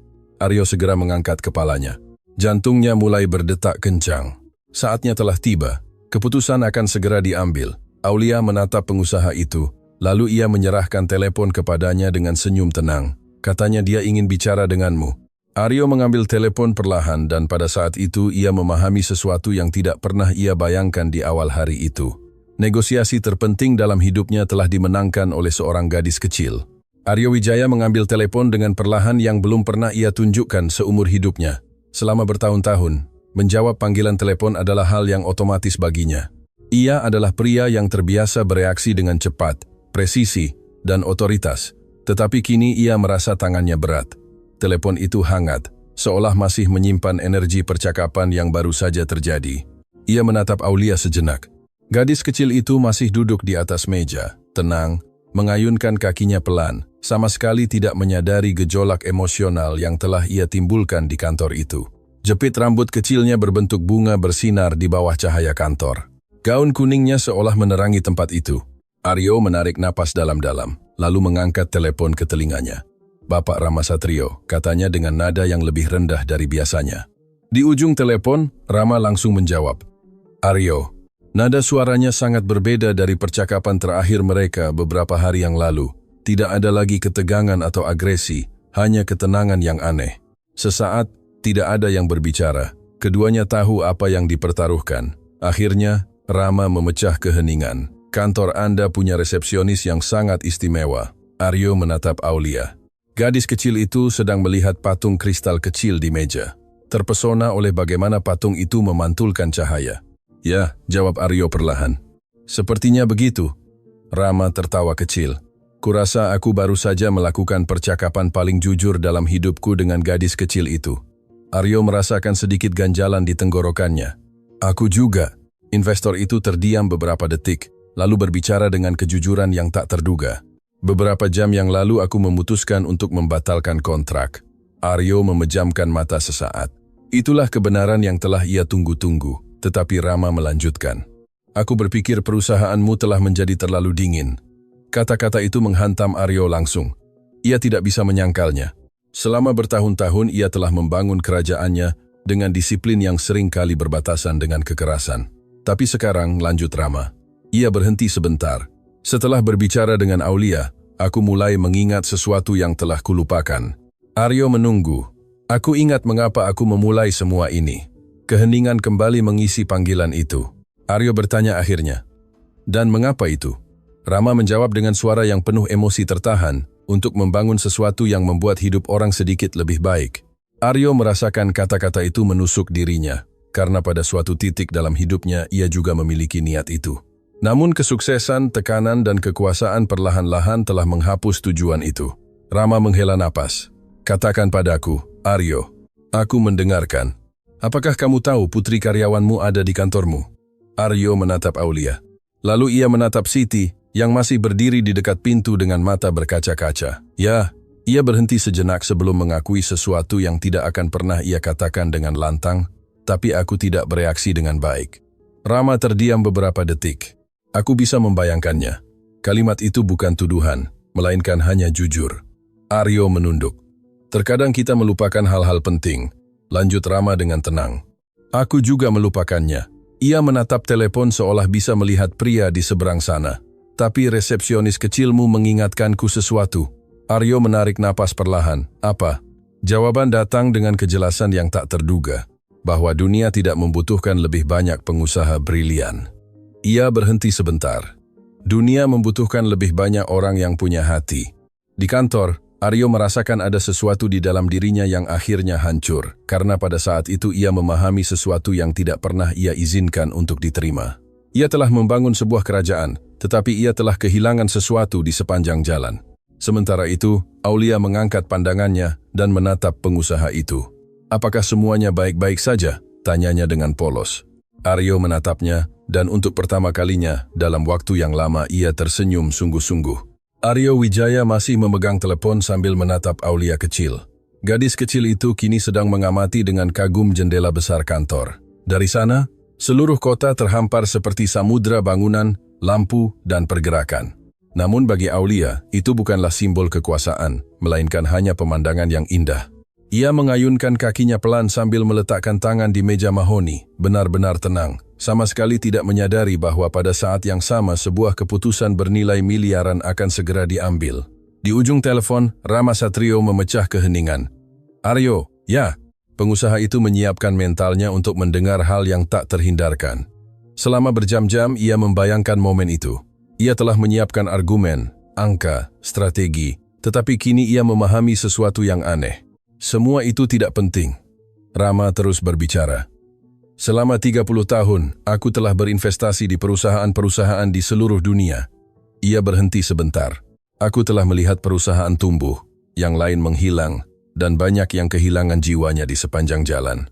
Aryo segera mengangkat kepalanya. Jantungnya mulai berdetak kencang. Saatnya telah tiba. Keputusan akan segera diambil. Aulia menatap pengusaha itu. Lalu ia menyerahkan telepon kepadanya dengan senyum tenang. Katanya dia ingin bicara denganmu. Aryo mengambil telepon perlahan dan pada saat itu ia memahami sesuatu yang tidak pernah ia bayangkan di awal hari itu. Negosiasi terpenting dalam hidupnya telah dimenangkan oleh seorang gadis kecil. Aryo Wijaya mengambil telepon dengan perlahan yang belum pernah ia tunjukkan seumur hidupnya. Selama bertahun-tahun, menjawab panggilan telepon adalah hal yang otomatis baginya. Ia adalah pria yang terbiasa bereaksi dengan cepat, presisi, dan otoritas. Tetapi kini ia merasa tangannya berat. Telepon itu hangat, seolah masih menyimpan energi percakapan yang baru saja terjadi. Ia menatap Aulia sejenak. Gadis kecil itu masih duduk di atas meja, tenang, mengayunkan kakinya pelan, sama sekali tidak menyadari gejolak emosional yang telah ia timbulkan di kantor itu. Jepit rambut kecilnya berbentuk bunga bersinar di bawah cahaya kantor. Gaun kuningnya seolah menerangi tempat itu. Aryo menarik napas dalam-dalam, lalu mengangkat telepon ke telinganya. Bapak Rama Satrio, katanya dengan nada yang lebih rendah dari biasanya. Di ujung telepon, Rama langsung menjawab. Aryo. Nada suaranya sangat berbeda dari percakapan terakhir mereka beberapa hari yang lalu. Tidak ada lagi ketegangan atau agresi, hanya ketenangan yang aneh. Sesaat, tidak ada yang berbicara. Keduanya tahu apa yang dipertaruhkan. Akhirnya, Rama memecah keheningan. Kantor Anda punya resepsionis yang sangat istimewa. Aryo menatap Aulia. Gadis kecil itu sedang melihat patung kristal kecil di meja. Terpesona oleh bagaimana patung itu memantulkan cahaya. Ya, jawab Aryo perlahan. Sepertinya begitu. Rama tertawa kecil. Kurasa aku baru saja melakukan percakapan paling jujur dalam hidupku dengan gadis kecil itu. Aryo merasakan sedikit ganjalan di tenggorokannya. Aku juga. Investor itu terdiam beberapa detik, lalu berbicara dengan kejujuran yang tak terduga. Beberapa jam yang lalu aku memutuskan untuk membatalkan kontrak. Aryo memejamkan mata sesaat. Itulah kebenaran yang telah ia tunggu-tunggu, tetapi Rama melanjutkan. Aku berpikir perusahaanmu telah menjadi terlalu dingin. Kata-kata itu menghantam Aryo langsung. Ia tidak bisa menyangkalnya. Selama bertahun-tahun ia telah membangun kerajaannya dengan disiplin yang sering kali berbatasan dengan kekerasan. Tapi sekarang, lanjut Rama. Ia berhenti sebentar. Setelah berbicara dengan Aulia, aku mulai mengingat sesuatu yang telah kulupakan. Aryo menunggu. Aku ingat mengapa aku memulai semua ini. Keheningan kembali mengisi panggilan itu. Aryo bertanya akhirnya. Dan mengapa itu? Rama menjawab dengan suara yang penuh emosi tertahan untuk membangun sesuatu yang membuat hidup orang sedikit lebih baik. Aryo merasakan kata-kata itu menusuk dirinya, karena pada suatu titik dalam hidupnya ia juga memiliki niat itu. Namun kesuksesan, tekanan, dan kekuasaan perlahan-lahan telah menghapus tujuan itu. Rama menghela napas. Katakan padaku, Aryo. Aku mendengarkan. Apakah kamu tahu putri karyawanmu ada di kantormu? Aryo menatap Aulia. Lalu ia menatap Siti, yang masih berdiri di dekat pintu dengan mata berkaca-kaca. Ya, ia berhenti sejenak sebelum mengakui sesuatu yang tidak akan pernah ia katakan dengan lantang, tapi aku tidak bereaksi dengan baik. Rama terdiam beberapa detik. Aku bisa membayangkannya. Kalimat itu bukan tuduhan, melainkan hanya jujur. Aryo menunduk. Terkadang kita melupakan hal-hal penting. Lanjut Rama dengan tenang. Aku juga melupakannya. Ia menatap telepon seolah bisa melihat pria di seberang sana. Tapi resepsionis kecilmu mengingatkanku sesuatu. Aryo menarik napas perlahan. Apa? Jawaban datang dengan kejelasan yang tak terduga. Bahwa dunia tidak membutuhkan lebih banyak pengusaha brilian. Ia berhenti sebentar. Dunia membutuhkan lebih banyak orang yang punya hati. Di kantor, Aryo merasakan ada sesuatu di dalam dirinya yang akhirnya hancur, karena pada saat itu ia memahami sesuatu yang tidak pernah ia izinkan untuk diterima. Ia telah membangun sebuah kerajaan, tetapi ia telah kehilangan sesuatu di sepanjang jalan. Sementara itu, Aulia mengangkat pandangannya dan menatap pengusaha itu. Apakah semuanya baik-baik saja? Tanyanya dengan polos. Aryo menatapnya, dan untuk pertama kalinya, dalam waktu yang lama ia tersenyum sungguh-sungguh. Aryo Wijaya masih memegang telepon sambil menatap Aulia kecil. Gadis kecil itu kini sedang mengamati dengan kagum jendela besar kantor. Dari sana, seluruh kota terhampar seperti samudra bangunan, lampu, dan pergerakan. Namun bagi Aulia, itu bukanlah simbol kekuasaan, melainkan hanya pemandangan yang indah. Ia mengayunkan kakinya pelan sambil meletakkan tangan di meja mahoni, benar-benar tenang, sama sekali tidak menyadari bahwa pada saat yang sama sebuah keputusan bernilai miliaran akan segera diambil. Di ujung telepon, Rama Satrio memecah keheningan. Aryo, Ya, pengusaha itu menyiapkan mentalnya untuk mendengar hal yang tak terhindarkan. Selama berjam-jam ia membayangkan momen itu. Ia telah menyiapkan argumen, angka, strategi, tetapi kini ia memahami sesuatu yang aneh. Semua itu tidak penting. Rama terus berbicara. Selama 30 tahun, aku telah berinvestasi di perusahaan-perusahaan di seluruh dunia. Ia berhenti sebentar. Aku telah melihat perusahaan tumbuh, yang lain menghilang, dan banyak yang kehilangan jiwanya di sepanjang jalan.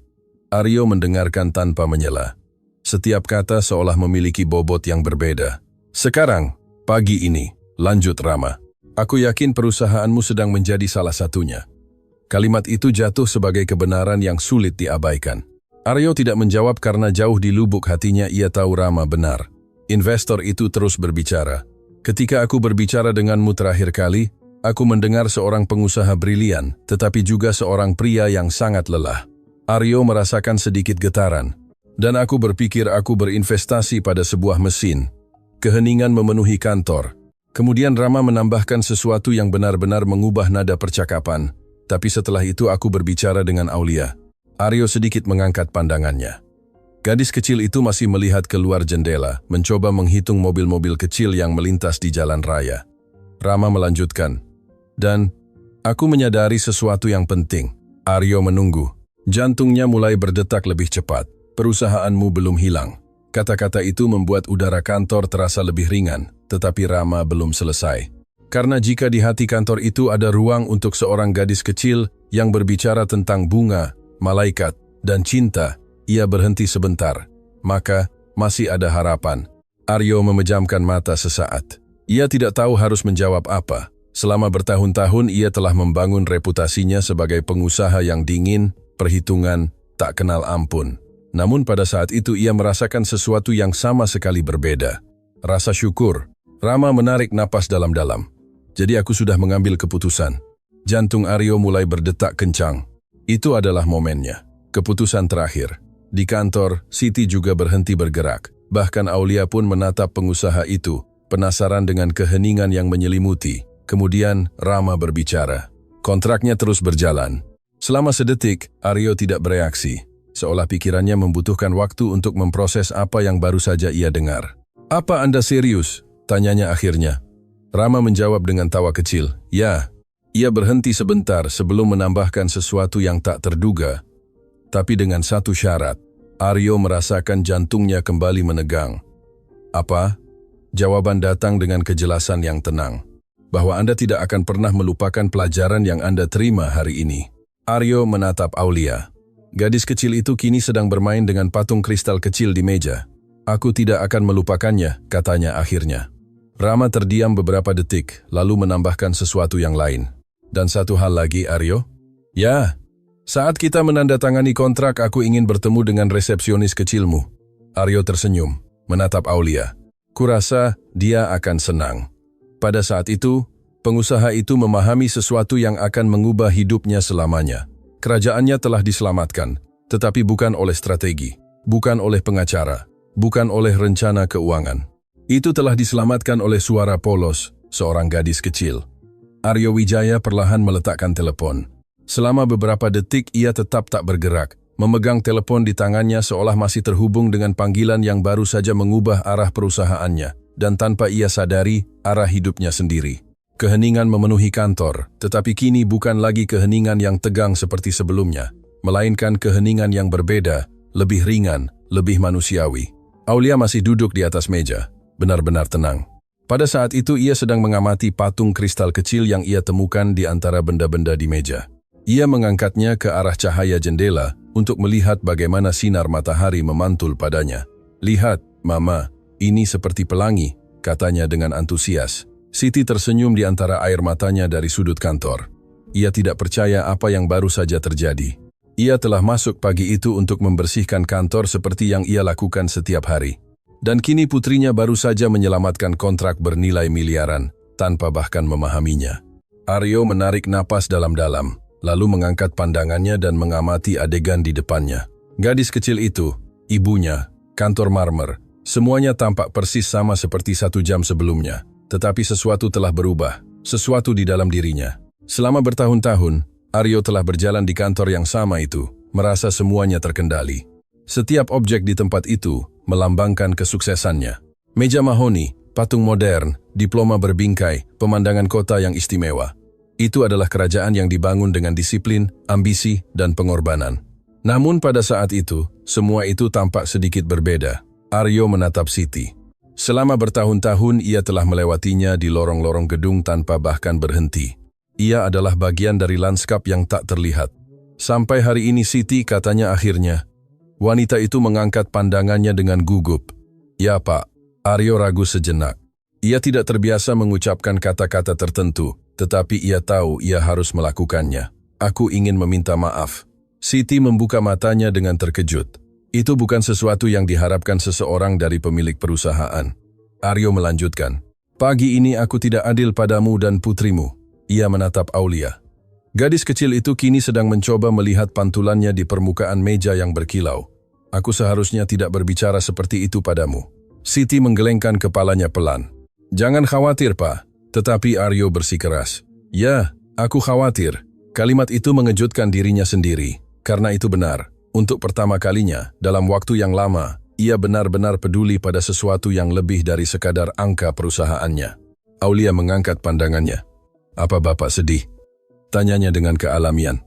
Aryo mendengarkan tanpa menyela. Setiap kata seolah memiliki bobot yang berbeda. Sekarang, pagi ini, lanjut Rama. Aku yakin perusahaanmu sedang menjadi salah satunya. Kalimat itu jatuh sebagai kebenaran yang sulit diabaikan. Aryo tidak menjawab karena jauh di lubuk hatinya ia tahu Rama benar. Investor itu terus berbicara. Ketika aku berbicara denganmu terakhir kali, aku mendengar seorang pengusaha brilian, tetapi juga seorang pria yang sangat lelah. Aryo merasakan sedikit getaran. Dan aku berpikir aku berinvestasi pada sebuah mesin. Keheningan memenuhi kantor. Kemudian Rama menambahkan sesuatu yang benar-benar mengubah nada percakapan. Tapi setelah itu aku berbicara dengan Aulia. Aryo sedikit mengangkat pandangannya. Gadis kecil itu masih melihat keluar jendela, mencoba menghitung mobil-mobil kecil yang melintas di jalan raya. Rama melanjutkan. Dan, aku menyadari sesuatu yang penting. Aryo menunggu. Jantungnya mulai berdetak lebih cepat. Perusahaanmu belum hilang. Kata-kata itu membuat udara kantor terasa lebih ringan, tetapi Rama belum selesai. Karena jika di hati kantor itu ada ruang untuk seorang gadis kecil yang berbicara tentang bunga, malaikat, dan cinta, ia berhenti sebentar. Maka, masih ada harapan. Aryo memejamkan mata sesaat. Ia tidak tahu harus menjawab apa. Selama bertahun-tahun ia telah membangun reputasinya sebagai pengusaha yang dingin, perhitungan, tak kenal ampun. Namun pada saat itu ia merasakan sesuatu yang sama sekali berbeda. Rasa syukur. Rama menarik napas dalam-dalam. Jadi aku sudah mengambil keputusan. Jantung Aryo mulai berdetak kencang. Itu adalah momennya. Keputusan terakhir. Di kantor, Siti juga berhenti bergerak. Bahkan Aulia pun menatap pengusaha itu, penasaran dengan keheningan yang menyelimuti. Kemudian Rama berbicara. Kontraknya terus berjalan. Selama sedetik, Aryo tidak bereaksi. Seolah pikirannya membutuhkan waktu untuk memproses apa yang baru saja ia dengar. "Apa Anda serius?" tanyanya akhirnya. Rama menjawab dengan tawa kecil. "Ya." Ia berhenti sebentar sebelum menambahkan sesuatu yang tak terduga. Tapi dengan satu syarat. Aryo merasakan jantungnya kembali menegang. "Apa?" Jawaban datang dengan kejelasan yang tenang. "Bahwa Anda tidak akan pernah melupakan pelajaran yang Anda terima hari ini." Aryo menatap Aulia. Gadis kecil itu kini sedang bermain dengan patung kristal kecil di meja. "Aku tidak akan melupakannya," katanya akhirnya. Rama terdiam beberapa detik, lalu menambahkan sesuatu yang lain. "Dan satu hal lagi, Aryo." "Ya, saat kita menandatangani kontrak aku ingin bertemu dengan resepsionis kecilmu." Aryo tersenyum, menatap Aulia. "Kurasa dia akan senang." Pada saat itu, pengusaha itu memahami sesuatu yang akan mengubah hidupnya selamanya. Kerajaannya telah diselamatkan, tetapi bukan oleh strategi, bukan oleh pengacara, bukan oleh rencana keuangan. Itu telah diselamatkan oleh suara polos, seorang gadis kecil. Aryo Wijaya perlahan meletakkan telepon. Selama beberapa detik ia tetap tak bergerak, memegang telepon di tangannya seolah masih terhubung dengan panggilan yang baru saja mengubah arah perusahaannya, dan tanpa ia sadari, arah hidupnya sendiri. Keheningan memenuhi kantor, tetapi kini bukan lagi keheningan yang tegang seperti sebelumnya, melainkan keheningan yang berbeda, lebih ringan, lebih manusiawi. Aulia masih duduk di atas meja, benar-benar tenang. Pada saat itu ia sedang mengamati patung kristal kecil yang ia temukan di antara benda-benda di meja. Ia mengangkatnya ke arah cahaya jendela untuk melihat bagaimana sinar matahari memantul padanya. "Lihat, Mama, ini seperti pelangi," katanya dengan antusias. Siti tersenyum di antara air matanya dari sudut kantor. Ia tidak percaya apa yang baru saja terjadi. Ia telah masuk pagi itu untuk membersihkan kantor seperti yang ia lakukan setiap hari. Dan kini putrinya baru saja menyelamatkan kontrak bernilai miliaran, tanpa bahkan memahaminya. Aryo menarik napas dalam-dalam, lalu mengangkat pandangannya dan mengamati adegan di depannya. Gadis kecil itu, ibunya, kantor marmer, semuanya tampak persis sama seperti 1 jam sebelumnya. Tetapi sesuatu telah berubah, sesuatu di dalam dirinya. Selama bertahun-tahun, Aryo telah berjalan di kantor yang sama itu, merasa semuanya terkendali. Setiap objek di tempat itu melambangkan kesuksesannya. Meja mahoni, patung modern, diploma berbingkai, pemandangan kota yang istimewa. Itu adalah kerajaan yang dibangun dengan disiplin, ambisi, dan pengorbanan. Namun pada saat itu, semua itu tampak sedikit berbeda. Aryo menatap Siti. Selama bertahun-tahun ia telah melewatinya di lorong-lorong gedung tanpa bahkan berhenti. Ia adalah bagian dari lanskap yang tak terlihat. Sampai hari ini Siti katanya akhirnya. Wanita itu mengangkat pandangannya dengan gugup. Ya Pak, Aryo ragu sejenak. Ia tidak terbiasa mengucapkan kata-kata tertentu, tetapi ia tahu ia harus melakukannya. Aku ingin meminta maaf. Siti membuka matanya dengan terkejut. Itu bukan sesuatu yang diharapkan seseorang dari pemilik perusahaan. Aryo melanjutkan. Pagi ini aku tidak adil padamu dan putrimu. Ia menatap Aulia. Gadis kecil itu kini sedang mencoba melihat pantulannya di permukaan meja yang berkilau. Aku seharusnya tidak berbicara seperti itu padamu. Siti menggelengkan kepalanya pelan. Jangan khawatir, Pak. Tetapi Aryo bersikeras. Ya, aku khawatir. Kalimat itu mengejutkan dirinya sendiri. Karena itu benar. Untuk pertama kalinya, dalam waktu yang lama, ia benar-benar peduli pada sesuatu yang lebih dari sekadar angka perusahaannya. Aulia mengangkat pandangannya. Apa Bapak sedih? Tanyanya dengan kealamian.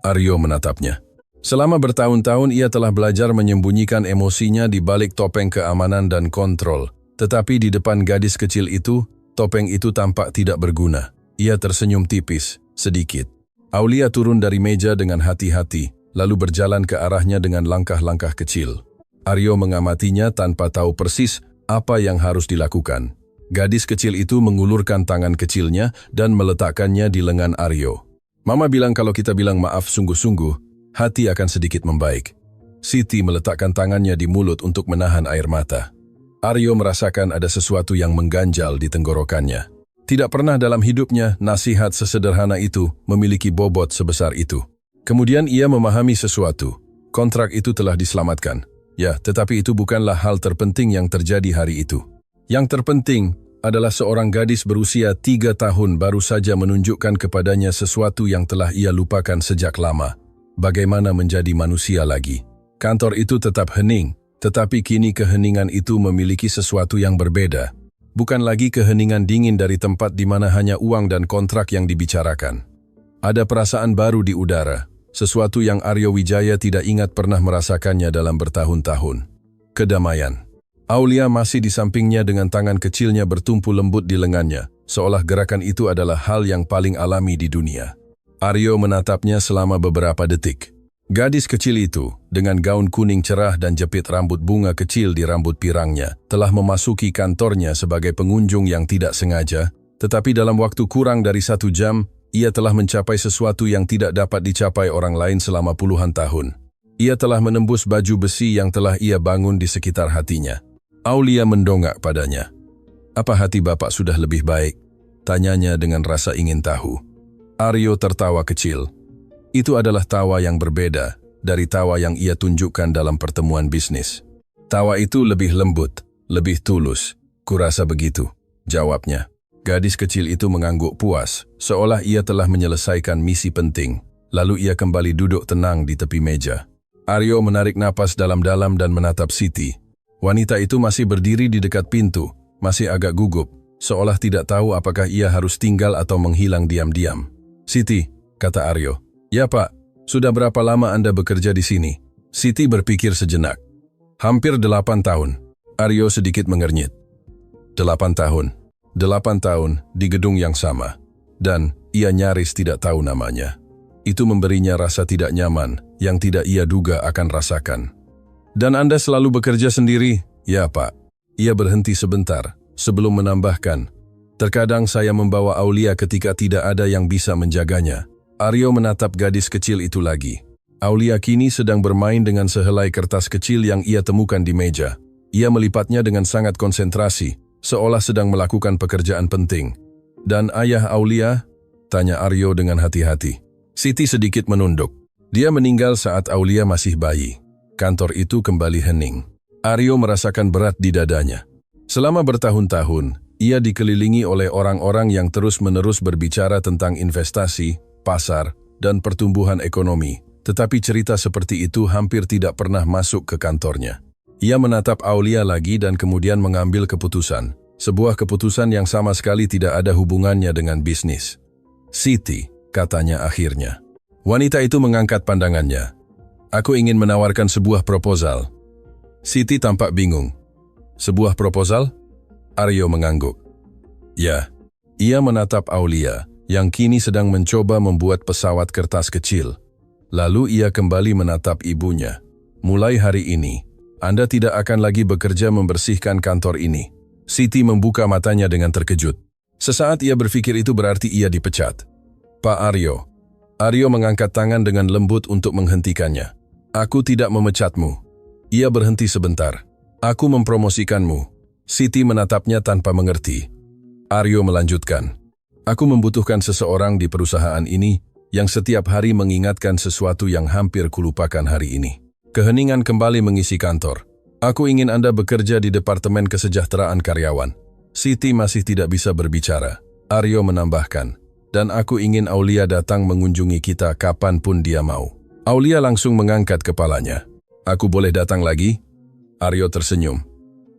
Aryo menatapnya. Selama bertahun-tahun ia telah belajar menyembunyikan emosinya di balik topeng keamanan dan kontrol. Tetapi di depan gadis kecil itu, topeng itu tampak tidak berguna. Ia tersenyum tipis, sedikit. Aulia turun dari meja dengan hati-hati, lalu berjalan ke arahnya dengan langkah-langkah kecil. Aryo mengamatinya tanpa tahu persis apa yang harus dilakukan. Gadis kecil itu mengulurkan tangan kecilnya dan meletakkannya di lengan Aryo. Mama bilang kalau kita bilang maaf sungguh-sungguh, hati akan sedikit membaik. Siti meletakkan tangannya di mulut untuk menahan air mata. Aryo merasakan ada sesuatu yang mengganjal di tenggorokannya. Tidak pernah dalam hidupnya nasihat sesederhana itu memiliki bobot sebesar itu. Kemudian ia memahami sesuatu. Kontrak itu telah diselamatkan. Ya, tetapi itu bukanlah hal terpenting yang terjadi hari itu. Yang terpenting adalah seorang gadis berusia 3 tahun baru saja menunjukkan kepadanya sesuatu yang telah ia lupakan sejak lama. Bagaimana menjadi manusia lagi. Kantor itu tetap hening, tetapi kini keheningan itu memiliki sesuatu yang berbeda. Bukan lagi keheningan dingin dari tempat di mana hanya uang dan kontrak yang dibicarakan. Ada perasaan baru di udara, sesuatu yang Aryo Wijaya tidak ingat pernah merasakannya dalam bertahun-tahun. Kedamaian. Aulia masih di sampingnya dengan tangan kecilnya bertumpu lembut di lengannya, seolah gerakan itu adalah hal yang paling alami di dunia. Aryo menatapnya selama beberapa detik. Gadis kecil itu, dengan gaun kuning cerah dan jepit rambut bunga kecil di rambut pirangnya, telah memasuki kantornya sebagai pengunjung yang tidak sengaja, tetapi dalam waktu kurang dari 1 jam, ia telah mencapai sesuatu yang tidak dapat dicapai orang lain selama puluhan tahun. Ia telah menembus baju besi yang telah ia bangun di sekitar hatinya. Aulia mendongak padanya. Apa hati Bapak sudah lebih baik? Tanyanya dengan rasa ingin tahu. Aryo tertawa kecil. Itu adalah tawa yang berbeda dari tawa yang ia tunjukkan dalam pertemuan bisnis. Tawa itu lebih lembut, lebih tulus. Kurasa begitu, jawabnya. Gadis kecil itu mengangguk puas, seolah ia telah menyelesaikan misi penting. Lalu ia kembali duduk tenang di tepi meja. Aryo menarik napas dalam-dalam dan menatap Siti. Wanita itu masih berdiri di dekat pintu, masih agak gugup, seolah tidak tahu apakah ia harus tinggal atau menghilang diam-diam. Siti, kata Aryo. Ya Pak, sudah berapa lama Anda bekerja di sini? Siti berpikir sejenak. Hampir 8 tahun. Aryo sedikit mengernyit. 8 tahun. 8 tahun di gedung yang sama. Dan ia nyaris tidak tahu namanya. Itu memberinya rasa tidak nyaman yang tidak ia duga akan rasakan. Dan Anda selalu bekerja sendiri? Ya Pak. Ia berhenti sebentar sebelum menambahkan. Terkadang saya membawa Aulia ketika tidak ada yang bisa menjaganya. Aryo menatap gadis kecil itu lagi. Aulia kini sedang bermain dengan sehelai kertas kecil yang ia temukan di meja. Ia melipatnya dengan sangat konsentrasi, seolah sedang melakukan pekerjaan penting. Dan ayah Aulia? Tanya Aryo dengan hati-hati. Siti sedikit menunduk. Dia meninggal saat Aulia masih bayi. Kantor itu kembali hening. Aryo merasakan berat di dadanya. Selama bertahun-tahun, ia dikelilingi oleh orang-orang yang terus-menerus berbicara tentang investasi, pasar, dan pertumbuhan ekonomi, tetapi cerita seperti itu hampir tidak pernah masuk ke kantornya. Ia menatap Aulia lagi dan kemudian mengambil keputusan. Sebuah keputusan yang sama sekali tidak ada hubungannya dengan bisnis. "Siti," katanya akhirnya. Wanita itu mengangkat pandangannya. "Aku ingin menawarkan sebuah proposal." Siti tampak bingung. "Sebuah proposal?" Aryo mengangguk. "Ya." Ia menatap Aulia, yang kini sedang mencoba membuat pesawat kertas kecil. Lalu ia kembali menatap ibunya. "Mulai hari ini, Anda tidak akan lagi bekerja membersihkan kantor ini." Siti membuka matanya dengan terkejut. Sesaat ia berpikir itu berarti ia dipecat. "Pak Aryo." Aryo mengangkat tangan dengan lembut untuk menghentikannya. "Aku tidak memecatmu." Ia berhenti sebentar. "Aku mempromosikanmu." Siti menatapnya tanpa mengerti. Aryo melanjutkan. "Aku membutuhkan seseorang di perusahaan ini yang setiap hari mengingatkan sesuatu yang hampir kulupakan hari ini." Keheningan kembali mengisi kantor. "Aku ingin Anda bekerja di Departemen Kesejahteraan Karyawan." Siti masih tidak bisa berbicara. Aryo menambahkan, "Dan aku ingin Aulia datang mengunjungi kita kapanpun dia mau." Aulia langsung mengangkat kepalanya. "Aku boleh datang lagi?" Aryo tersenyum.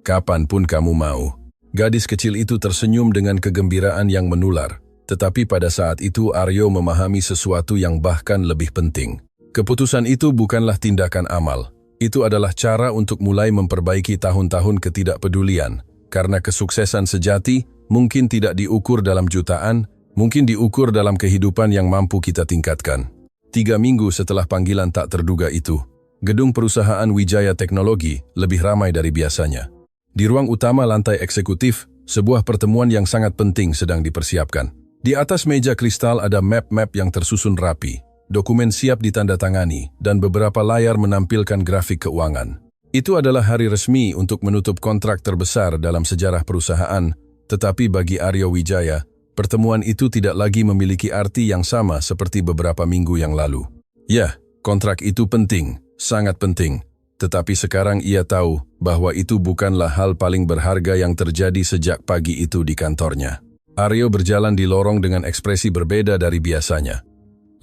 "Kapanpun kamu mau." Gadis kecil itu tersenyum dengan kegembiraan yang menular, tetapi pada saat itu Aryo memahami sesuatu yang bahkan lebih penting. Keputusan itu bukanlah tindakan amal. Itu adalah cara untuk mulai memperbaiki tahun-tahun ketidakpedulian, karena kesuksesan sejati mungkin tidak diukur dalam jutaan, mungkin diukur dalam kehidupan yang mampu kita tingkatkan. 3 minggu setelah panggilan tak terduga itu, gedung perusahaan Wijaya Teknologi lebih ramai dari biasanya. Di ruang utama lantai eksekutif, sebuah pertemuan yang sangat penting sedang dipersiapkan. Di atas meja kristal ada map-map yang tersusun rapi, dokumen siap ditandatangani, dan beberapa layar menampilkan grafik keuangan. Itu adalah hari resmi untuk menutup kontrak terbesar dalam sejarah perusahaan, tetapi bagi Aryo Wijaya, pertemuan itu tidak lagi memiliki arti yang sama seperti beberapa minggu yang lalu. Ya, kontrak itu penting, sangat penting. Tetapi sekarang ia tahu bahwa itu bukanlah hal paling berharga yang terjadi sejak pagi itu di kantornya. Aryo berjalan di lorong dengan ekspresi berbeda dari biasanya.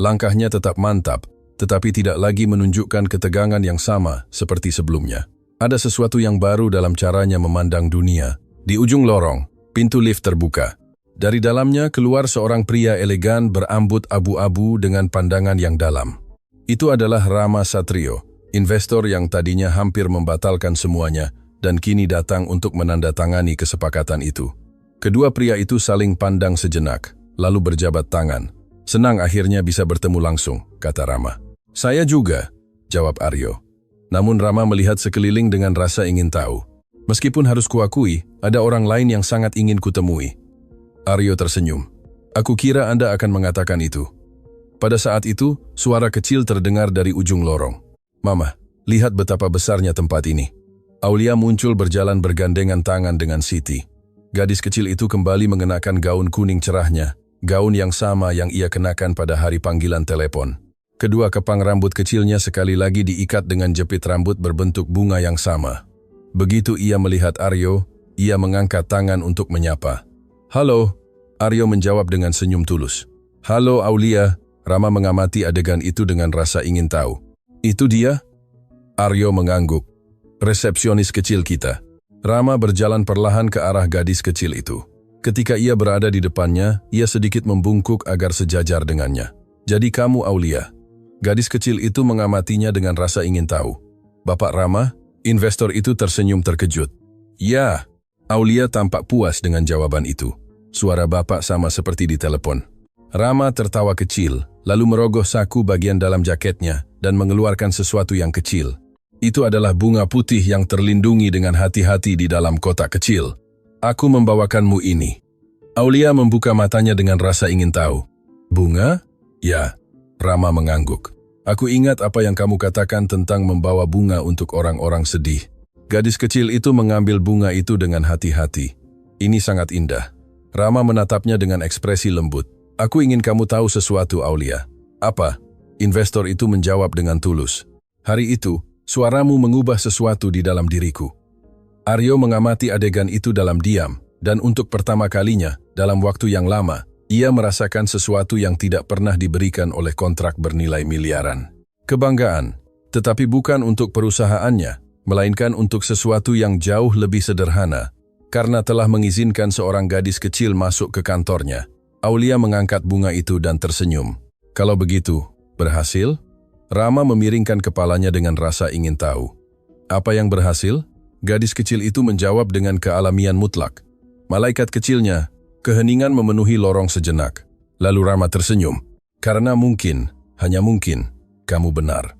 Langkahnya tetap mantap, tetapi tidak lagi menunjukkan ketegangan yang sama seperti sebelumnya. Ada sesuatu yang baru dalam caranya memandang dunia. Di ujung lorong, pintu lift terbuka. Dari dalamnya keluar seorang pria elegan berambut abu-abu dengan pandangan yang dalam. Itu adalah Rama Satrio, investor yang tadinya hampir membatalkan semuanya dan kini datang untuk menandatangani kesepakatan itu. Kedua pria itu saling pandang sejenak, lalu berjabat tangan. "Senang akhirnya bisa bertemu langsung," kata Rama. "Saya juga," jawab Aryo. Namun Rama melihat sekeliling dengan rasa ingin tahu. "Meskipun harus kuakui, ada orang lain yang sangat ingin kutemui." Aryo tersenyum. "Aku kira Anda akan mengatakan itu." Pada saat itu, suara kecil terdengar dari ujung lorong. "Mama, lihat betapa besarnya tempat ini." Aulia muncul berjalan bergandengan tangan dengan Siti. Gadis kecil itu kembali mengenakan gaun kuning cerahnya, gaun yang sama yang ia kenakan pada hari panggilan telepon. Kedua kepang rambut kecilnya sekali lagi diikat dengan jepit rambut berbentuk bunga yang sama. Begitu ia melihat Aryo, ia mengangkat tangan untuk menyapa. "Halo," Aryo menjawab dengan senyum tulus. "Halo Aulia," Rama mengamati adegan itu dengan rasa ingin tahu. "Itu dia?" Aryo mengangguk. "Resepsionis kecil kita." Rama berjalan perlahan ke arah gadis kecil itu. Ketika ia berada di depannya, ia sedikit membungkuk agar sejajar dengannya. "Jadi kamu Aulia?" Gadis kecil itu mengamatinya dengan rasa ingin tahu. "Bapak Rama?" Investor itu tersenyum terkejut. "Ya." Aulia tampak puas dengan jawaban itu. Suara bapak sama seperti di telepon. Rama tertawa kecil, lalu merogoh saku bagian dalam jaketnya dan mengeluarkan sesuatu yang kecil. Itu adalah bunga putih yang terlindungi dengan hati-hati di dalam kotak kecil. "Aku membawakanmu ini." Aulia membuka matanya dengan rasa ingin tahu. "Bunga?" "Ya." Rama mengangguk. "Aku ingat apa yang kamu katakan tentang membawa bunga untuk orang-orang sedih." Gadis kecil itu mengambil bunga itu dengan hati-hati. "Ini sangat indah." Rama menatapnya dengan ekspresi lembut. "Aku ingin kamu tahu sesuatu, Aulia." "Apa?" Investor itu menjawab dengan tulus. "Hari itu, suaramu mengubah sesuatu di dalam diriku." Aryo mengamati adegan itu dalam diam, dan untuk pertama kalinya, dalam waktu yang lama, Ia merasakan sesuatu yang tidak pernah diberikan oleh kontrak bernilai miliaran. Kebanggaan, tetapi bukan untuk perusahaannya, melainkan untuk sesuatu yang jauh lebih sederhana. Karena telah mengizinkan seorang gadis kecil masuk ke kantornya, Aulia mengangkat bunga itu dan tersenyum. Kalau begitu, berhasil? Rama memiringkan kepalanya dengan rasa ingin tahu. Apa yang berhasil? Gadis kecil itu menjawab dengan kealamian mutlak. Malaikat kecilnya, keheningan memenuhi lorong sejenak. Lalu Rama tersenyum. Karena mungkin, hanya mungkin, kamu benar.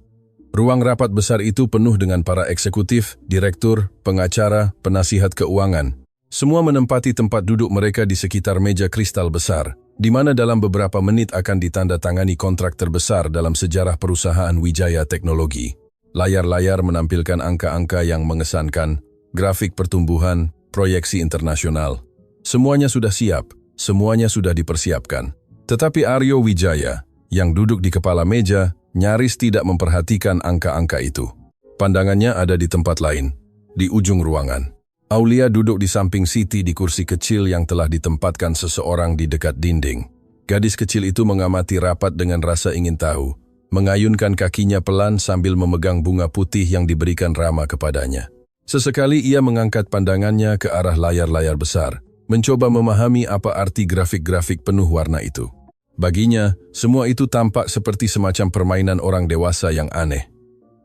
Ruang rapat besar itu penuh dengan para eksekutif, direktur, pengacara, penasihat keuangan. Semua menempati tempat duduk mereka di sekitar meja kristal besar, di mana dalam beberapa menit akan ditandatangani kontrak terbesar dalam sejarah perusahaan Wijaya Teknologi. Layar-layar menampilkan angka-angka yang mengesankan, grafik pertumbuhan, proyeksi internasional. Semuanya sudah siap, semuanya sudah dipersiapkan. Tetapi Aryo Wijaya, yang duduk di kepala meja, nyaris tidak memperhatikan angka-angka itu. Pandangannya ada di tempat lain, di ujung ruangan. Aulia duduk di samping Siti di kursi kecil yang telah ditempatkan seseorang di dekat dinding. Gadis kecil itu mengamati rapat dengan rasa ingin tahu, mengayunkan kakinya pelan sambil memegang bunga putih yang diberikan Rama kepadanya. Sesekali ia mengangkat pandangannya ke arah layar-layar besar, mencoba memahami apa arti grafik-grafik penuh warna itu. Baginya, semua itu tampak seperti semacam permainan orang dewasa yang aneh.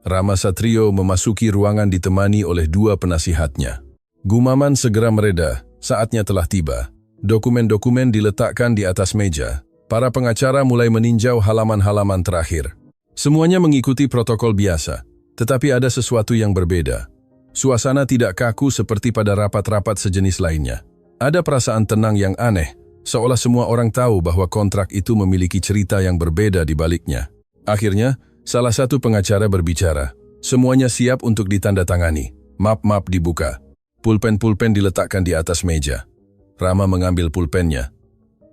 Rama Satrio memasuki ruangan ditemani oleh dua penasihatnya. Gumaman segera mereda, saatnya telah tiba. Dokumen-dokumen diletakkan di atas meja. Para pengacara mulai meninjau halaman-halaman terakhir. Semuanya mengikuti protokol biasa, tetapi ada sesuatu yang berbeda. Suasana tidak kaku seperti pada rapat-rapat sejenis lainnya. Ada perasaan tenang yang aneh, seolah semua orang tahu bahwa kontrak itu memiliki cerita yang berbeda di baliknya. Akhirnya, salah satu pengacara berbicara. Semuanya siap untuk ditandatangani. Map-map dibuka. Pulpen-pulpen diletakkan di atas meja. Rama mengambil pulpennya.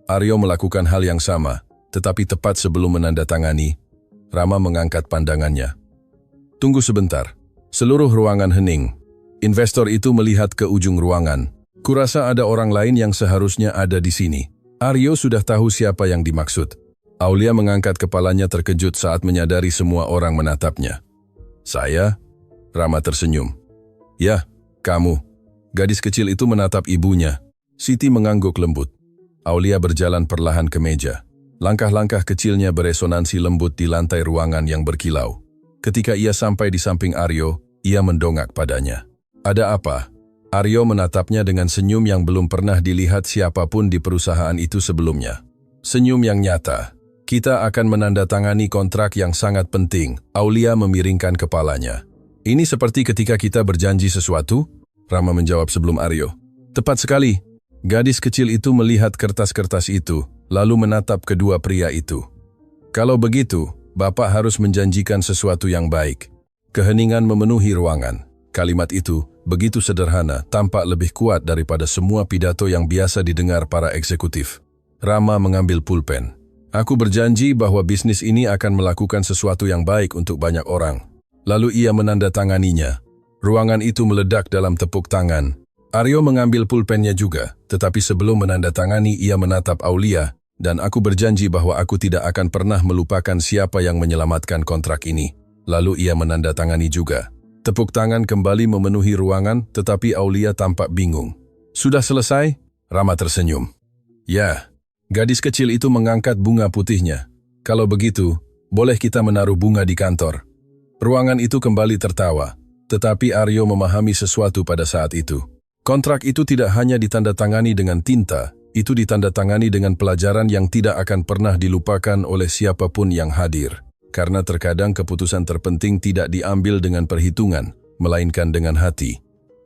Aryo melakukan hal yang sama, tetapi tepat sebelum menandatangani, Rama mengangkat pandangannya. Tunggu sebentar. Seluruh ruangan hening. Investor itu melihat ke ujung ruangan. Kurasa ada orang lain yang seharusnya ada di sini. Aryo sudah tahu siapa yang dimaksud. Aulia mengangkat kepalanya terkejut saat menyadari semua orang menatapnya. Saya? Rama tersenyum. Ya, kamu. Gadis kecil itu menatap ibunya. Siti mengangguk lembut. Aulia berjalan perlahan ke meja. Langkah-langkah kecilnya beresonansi lembut di lantai ruangan yang berkilau. Ketika ia sampai di samping Aryo, ia mendongak padanya. Ada apa? Aryo menatapnya dengan senyum yang belum pernah dilihat siapapun di perusahaan itu sebelumnya. Senyum yang nyata. Kita akan menandatangani kontrak yang sangat penting. Aulia memiringkan kepalanya. Ini seperti ketika kita berjanji sesuatu? Rama menjawab sebelum Aryo. Tepat sekali. Gadis kecil itu melihat kertas-kertas itu, lalu menatap kedua pria itu. Kalau begitu, Bapak harus menjanjikan sesuatu yang baik. Keheningan memenuhi ruangan. Kalimat itu, begitu sederhana, tampak lebih kuat daripada semua pidato yang biasa didengar para eksekutif. Rama mengambil pulpen. Aku berjanji bahwa bisnis ini akan melakukan sesuatu yang baik untuk banyak orang. Lalu ia menandatanganinya. Ruangan itu meledak dalam tepuk tangan. Aryo mengambil pulpennya juga, tetapi sebelum menandatangani ia menatap Aulia, dan aku berjanji bahwa aku tidak akan pernah melupakan siapa yang menyelamatkan kontrak ini. Lalu ia menandatangani juga. Tepuk tangan kembali memenuhi ruangan, tetapi Aulia tampak bingung. Sudah selesai? Rama tersenyum. Ya, gadis kecil itu mengangkat bunga putihnya. Kalau begitu, boleh kita menaruh bunga di kantor. Ruangan itu kembali tertawa. Tetapi Aryo memahami sesuatu pada saat itu. Kontrak itu tidak hanya ditandatangani dengan tinta, itu ditandatangani dengan pelajaran yang tidak akan pernah dilupakan oleh siapapun yang hadir. Karena terkadang keputusan terpenting tidak diambil dengan perhitungan, melainkan dengan hati.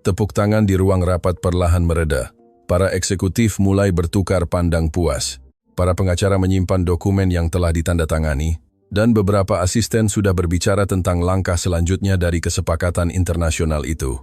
Tepuk tangan di ruang rapat perlahan mereda. Para eksekutif mulai bertukar pandang puas. Para pengacara menyimpan dokumen yang telah ditandatangani, dan beberapa asisten sudah berbicara tentang langkah selanjutnya dari kesepakatan internasional itu.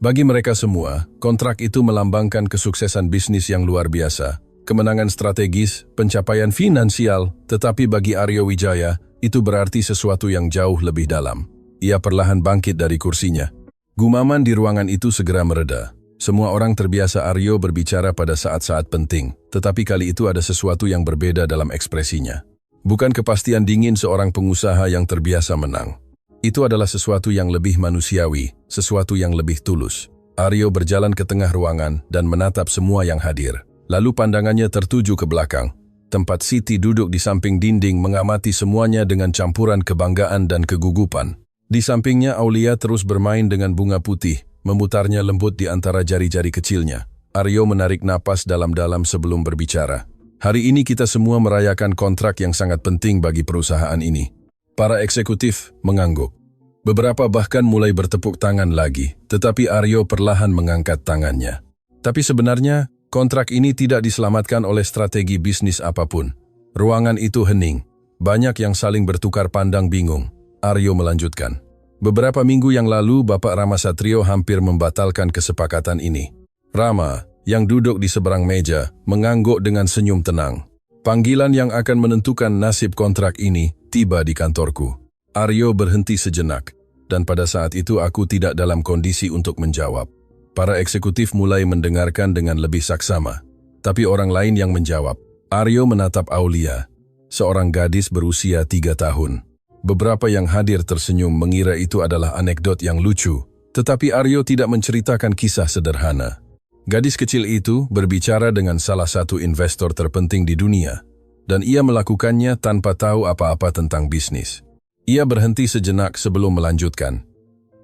Bagi mereka semua, kontrak itu melambangkan kesuksesan bisnis yang luar biasa, kemenangan strategis, pencapaian finansial, tetapi bagi Aryo Wijaya, itu berarti sesuatu yang jauh lebih dalam. Ia perlahan bangkit dari kursinya. Gumaman di ruangan itu segera mereda. Semua orang terbiasa Aryo berbicara pada saat-saat penting, tetapi kali itu ada sesuatu yang berbeda dalam ekspresinya. Bukan kepastian dingin seorang pengusaha yang terbiasa menang. Itu adalah sesuatu yang lebih manusiawi, sesuatu yang lebih tulus. Aryo berjalan ke tengah ruangan dan menatap semua yang hadir. Lalu pandangannya tertuju ke belakang. Tempat Siti duduk di samping dinding mengamati semuanya dengan campuran kebanggaan dan kegugupan. Di sampingnya Aulia terus bermain dengan bunga putih, memutarnya lembut di antara jari-jari kecilnya. Aryo menarik napas dalam-dalam sebelum berbicara. Hari ini kita semua merayakan kontrak yang sangat penting bagi perusahaan ini. Para eksekutif mengangguk. Beberapa bahkan mulai bertepuk tangan lagi, tetapi Aryo perlahan mengangkat tangannya. Tapi sebenarnya, kontrak ini tidak diselamatkan oleh strategi bisnis apapun. Ruangan itu hening. Banyak yang saling bertukar pandang bingung. Aryo melanjutkan. Beberapa minggu yang lalu, Bapak Rama Satrio hampir membatalkan kesepakatan ini. Rama, yang duduk di seberang meja, mengangguk dengan senyum tenang. Panggilan yang akan menentukan nasib kontrak ini tiba di kantorku. Aryo berhenti sejenak, dan pada saat itu aku tidak dalam kondisi untuk menjawab. Para eksekutif mulai mendengarkan dengan lebih saksama, tapi orang lain yang menjawab. Aryo menatap Aulia, seorang gadis berusia 3 tahun. Beberapa yang hadir tersenyum mengira itu adalah anekdot yang lucu, tetapi Aryo tidak menceritakan kisah sederhana. Gadis kecil itu berbicara dengan salah satu investor terpenting di dunia, dan ia melakukannya tanpa tahu apa-apa tentang bisnis. Ia berhenti sejenak sebelum melanjutkan.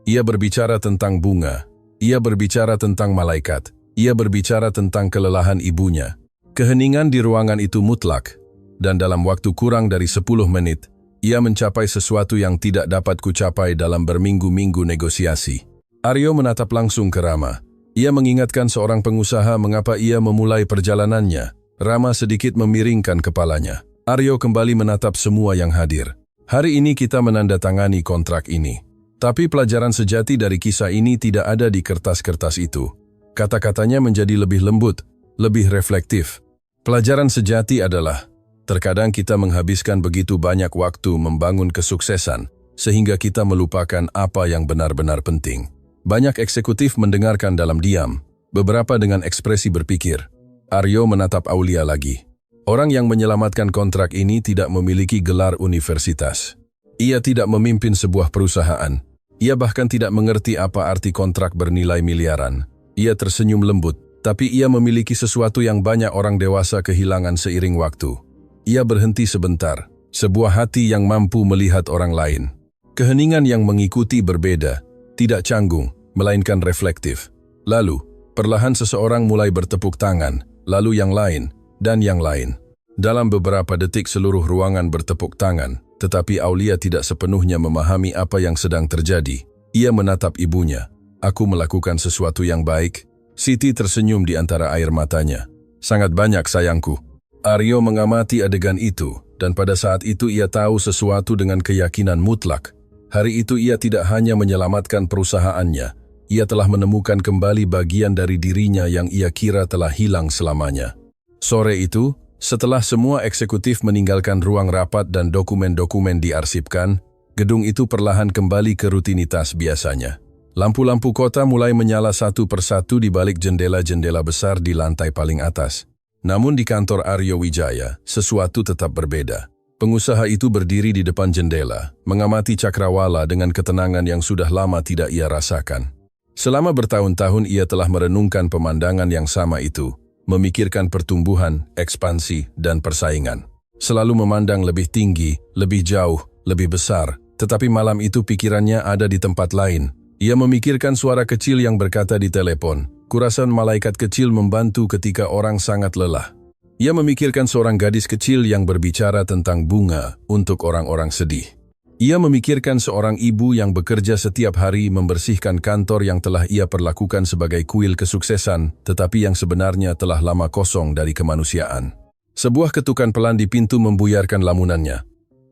Ia berbicara tentang bunga, ia berbicara tentang malaikat, ia berbicara tentang kelelahan ibunya. Keheningan di ruangan itu mutlak, dan dalam waktu kurang dari 10 menit, ia mencapai sesuatu yang tidak dapat kucapai dalam berminggu-minggu negosiasi. Aryo menatap langsung ke Rama. Ia mengingatkan seorang pengusaha mengapa ia memulai perjalanannya. Rama sedikit memiringkan kepalanya. Aryo kembali menatap semua yang hadir. Hari ini kita menandatangani kontrak ini. Tapi pelajaran sejati dari kisah ini tidak ada di kertas-kertas itu. Kata-katanya menjadi lebih lembut, lebih reflektif. Pelajaran sejati adalah, terkadang kita menghabiskan begitu banyak waktu membangun kesuksesan, sehingga kita melupakan apa yang benar-benar penting. Banyak eksekutif mendengarkan dalam diam, beberapa dengan ekspresi berpikir. Aryo menatap Aulia lagi. Orang yang menyelamatkan kontrak ini tidak memiliki gelar universitas. Ia tidak memimpin sebuah perusahaan. Ia bahkan tidak mengerti apa arti kontrak bernilai miliaran. Ia tersenyum lembut, tapi ia memiliki sesuatu yang banyak orang dewasa kehilangan seiring waktu. Ia berhenti sebentar, sebuah hati yang mampu melihat orang lain. Keheningan yang mengikuti berbeda, tidak canggung, melainkan reflektif. Lalu, perlahan seseorang mulai bertepuk tangan, lalu yang lain, dan yang lain. Dalam beberapa detik seluruh ruangan bertepuk tangan, tetapi Aulia tidak sepenuhnya memahami apa yang sedang terjadi. Ia menatap ibunya. Aku melakukan sesuatu yang baik. Siti tersenyum di antara air matanya. Sangat banyak sayangku. Aryo mengamati adegan itu, dan pada saat itu ia tahu sesuatu dengan keyakinan mutlak. Hari itu ia tidak hanya menyelamatkan perusahaannya, ia telah menemukan kembali bagian dari dirinya yang ia kira telah hilang selamanya. Sore itu, setelah semua eksekutif meninggalkan ruang rapat dan dokumen-dokumen diarsipkan, gedung itu perlahan kembali ke rutinitas biasanya. Lampu-lampu kota mulai menyala satu persatu di balik jendela-jendela besar di lantai paling atas. Namun di kantor Aryo Wijaya, sesuatu tetap berbeda. Pengusaha itu berdiri di depan jendela, mengamati cakrawala dengan ketenangan yang sudah lama tidak ia rasakan. Selama bertahun-tahun ia telah merenungkan pemandangan yang sama itu, memikirkan pertumbuhan, ekspansi, dan persaingan. Selalu memandang lebih tinggi, lebih jauh, lebih besar, tetapi malam itu pikirannya ada di tempat lain. Ia memikirkan suara kecil yang berkata di telepon, "Kurasa malaikat kecil membantu ketika orang sangat lelah." Ia memikirkan seorang gadis kecil yang berbicara tentang bunga untuk orang-orang sedih. Ia memikirkan seorang ibu yang bekerja setiap hari membersihkan kantor yang telah ia perlakukan sebagai kuil kesuksesan, tetapi yang sebenarnya telah lama kosong dari kemanusiaan. Sebuah ketukan pelan di pintu membuyarkan lamunannya.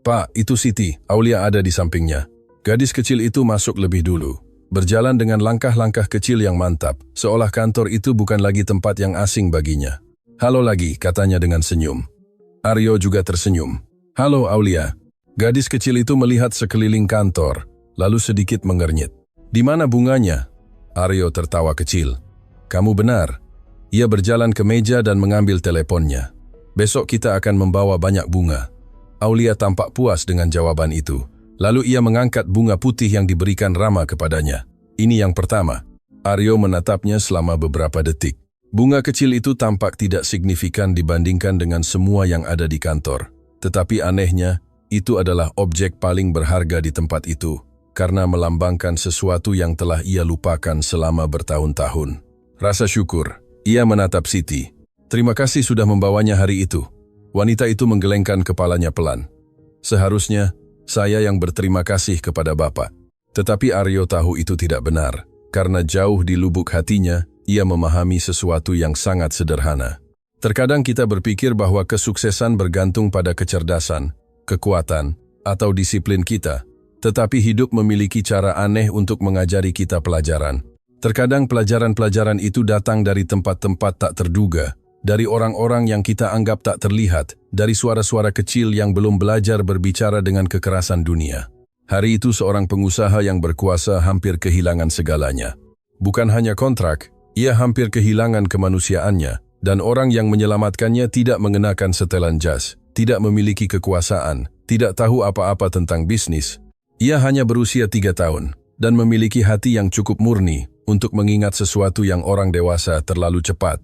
"Pak, itu Siti." Aulia ada di sampingnya. Gadis kecil itu masuk lebih dulu. Berjalan dengan langkah-langkah kecil yang mantap, seolah kantor itu bukan lagi tempat yang asing baginya. "Halo lagi," katanya dengan senyum. Aryo juga tersenyum. "Halo Aulia." Gadis kecil itu melihat sekeliling kantor, lalu sedikit mengernyit. "Di mana bunganya?" Aryo tertawa kecil. Kamu benar. Ia berjalan ke meja dan mengambil teleponnya. Besok kita akan membawa banyak bunga. Aulia tampak puas dengan jawaban itu. Lalu ia mengangkat bunga putih yang diberikan Rama kepadanya. Ini yang pertama. Aryo menatapnya selama beberapa detik. Bunga kecil itu tampak tidak signifikan dibandingkan dengan semua yang ada di kantor. Tetapi anehnya, itu adalah objek paling berharga di tempat itu, karena melambangkan sesuatu yang telah ia lupakan selama bertahun-tahun. Rasa syukur. Ia menatap Siti. Terima kasih sudah membawanya hari itu. Wanita itu menggelengkan kepalanya pelan. Seharusnya, saya yang berterima kasih kepada Bapak. Tetapi Aryo tahu itu tidak benar, karena jauh di lubuk hatinya, ia memahami sesuatu yang sangat sederhana. Terkadang kita berpikir bahwa kesuksesan bergantung pada kecerdasan, kekuatan, atau disiplin kita, tetapi hidup memiliki cara aneh untuk mengajari kita pelajaran. Terkadang pelajaran-pelajaran itu datang dari tempat-tempat tak terduga, dari orang-orang yang kita anggap tak terlihat, dari suara-suara kecil yang belum belajar berbicara dengan kekerasan dunia. Hari itu seorang pengusaha yang berkuasa hampir kehilangan segalanya. Bukan hanya kontrak, ia hampir kehilangan kemanusiaannya, dan orang yang menyelamatkannya tidak mengenakan setelan jas, tidak memiliki kekuasaan, tidak tahu apa-apa tentang bisnis. Ia hanya berusia 3 tahun, dan memiliki hati yang cukup murni untuk mengingat sesuatu yang orang dewasa terlalu cepat.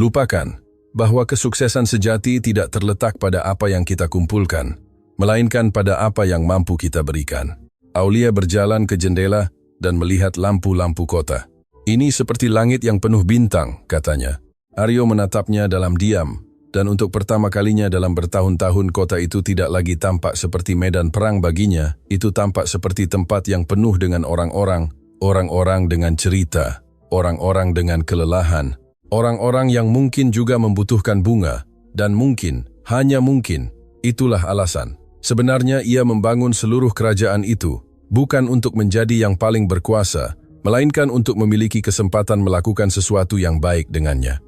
Lupakan bahwa kesuksesan sejati tidak terletak pada apa yang kita kumpulkan, melainkan pada apa yang mampu kita berikan. Aulia berjalan ke jendela dan melihat lampu-lampu kota. Ini seperti langit yang penuh bintang, katanya. Aryo menatapnya dalam diam, dan untuk pertama kalinya dalam bertahun-tahun kota itu tidak lagi tampak seperti medan perang baginya, itu tampak seperti tempat yang penuh dengan orang-orang, orang-orang dengan cerita, orang-orang dengan kelelahan, orang-orang yang mungkin juga membutuhkan bunga, dan mungkin, hanya mungkin, itulah alasan. Sebenarnya ia membangun seluruh kerajaan itu, bukan untuk menjadi yang paling berkuasa, melainkan untuk memiliki kesempatan melakukan sesuatu yang baik dengannya.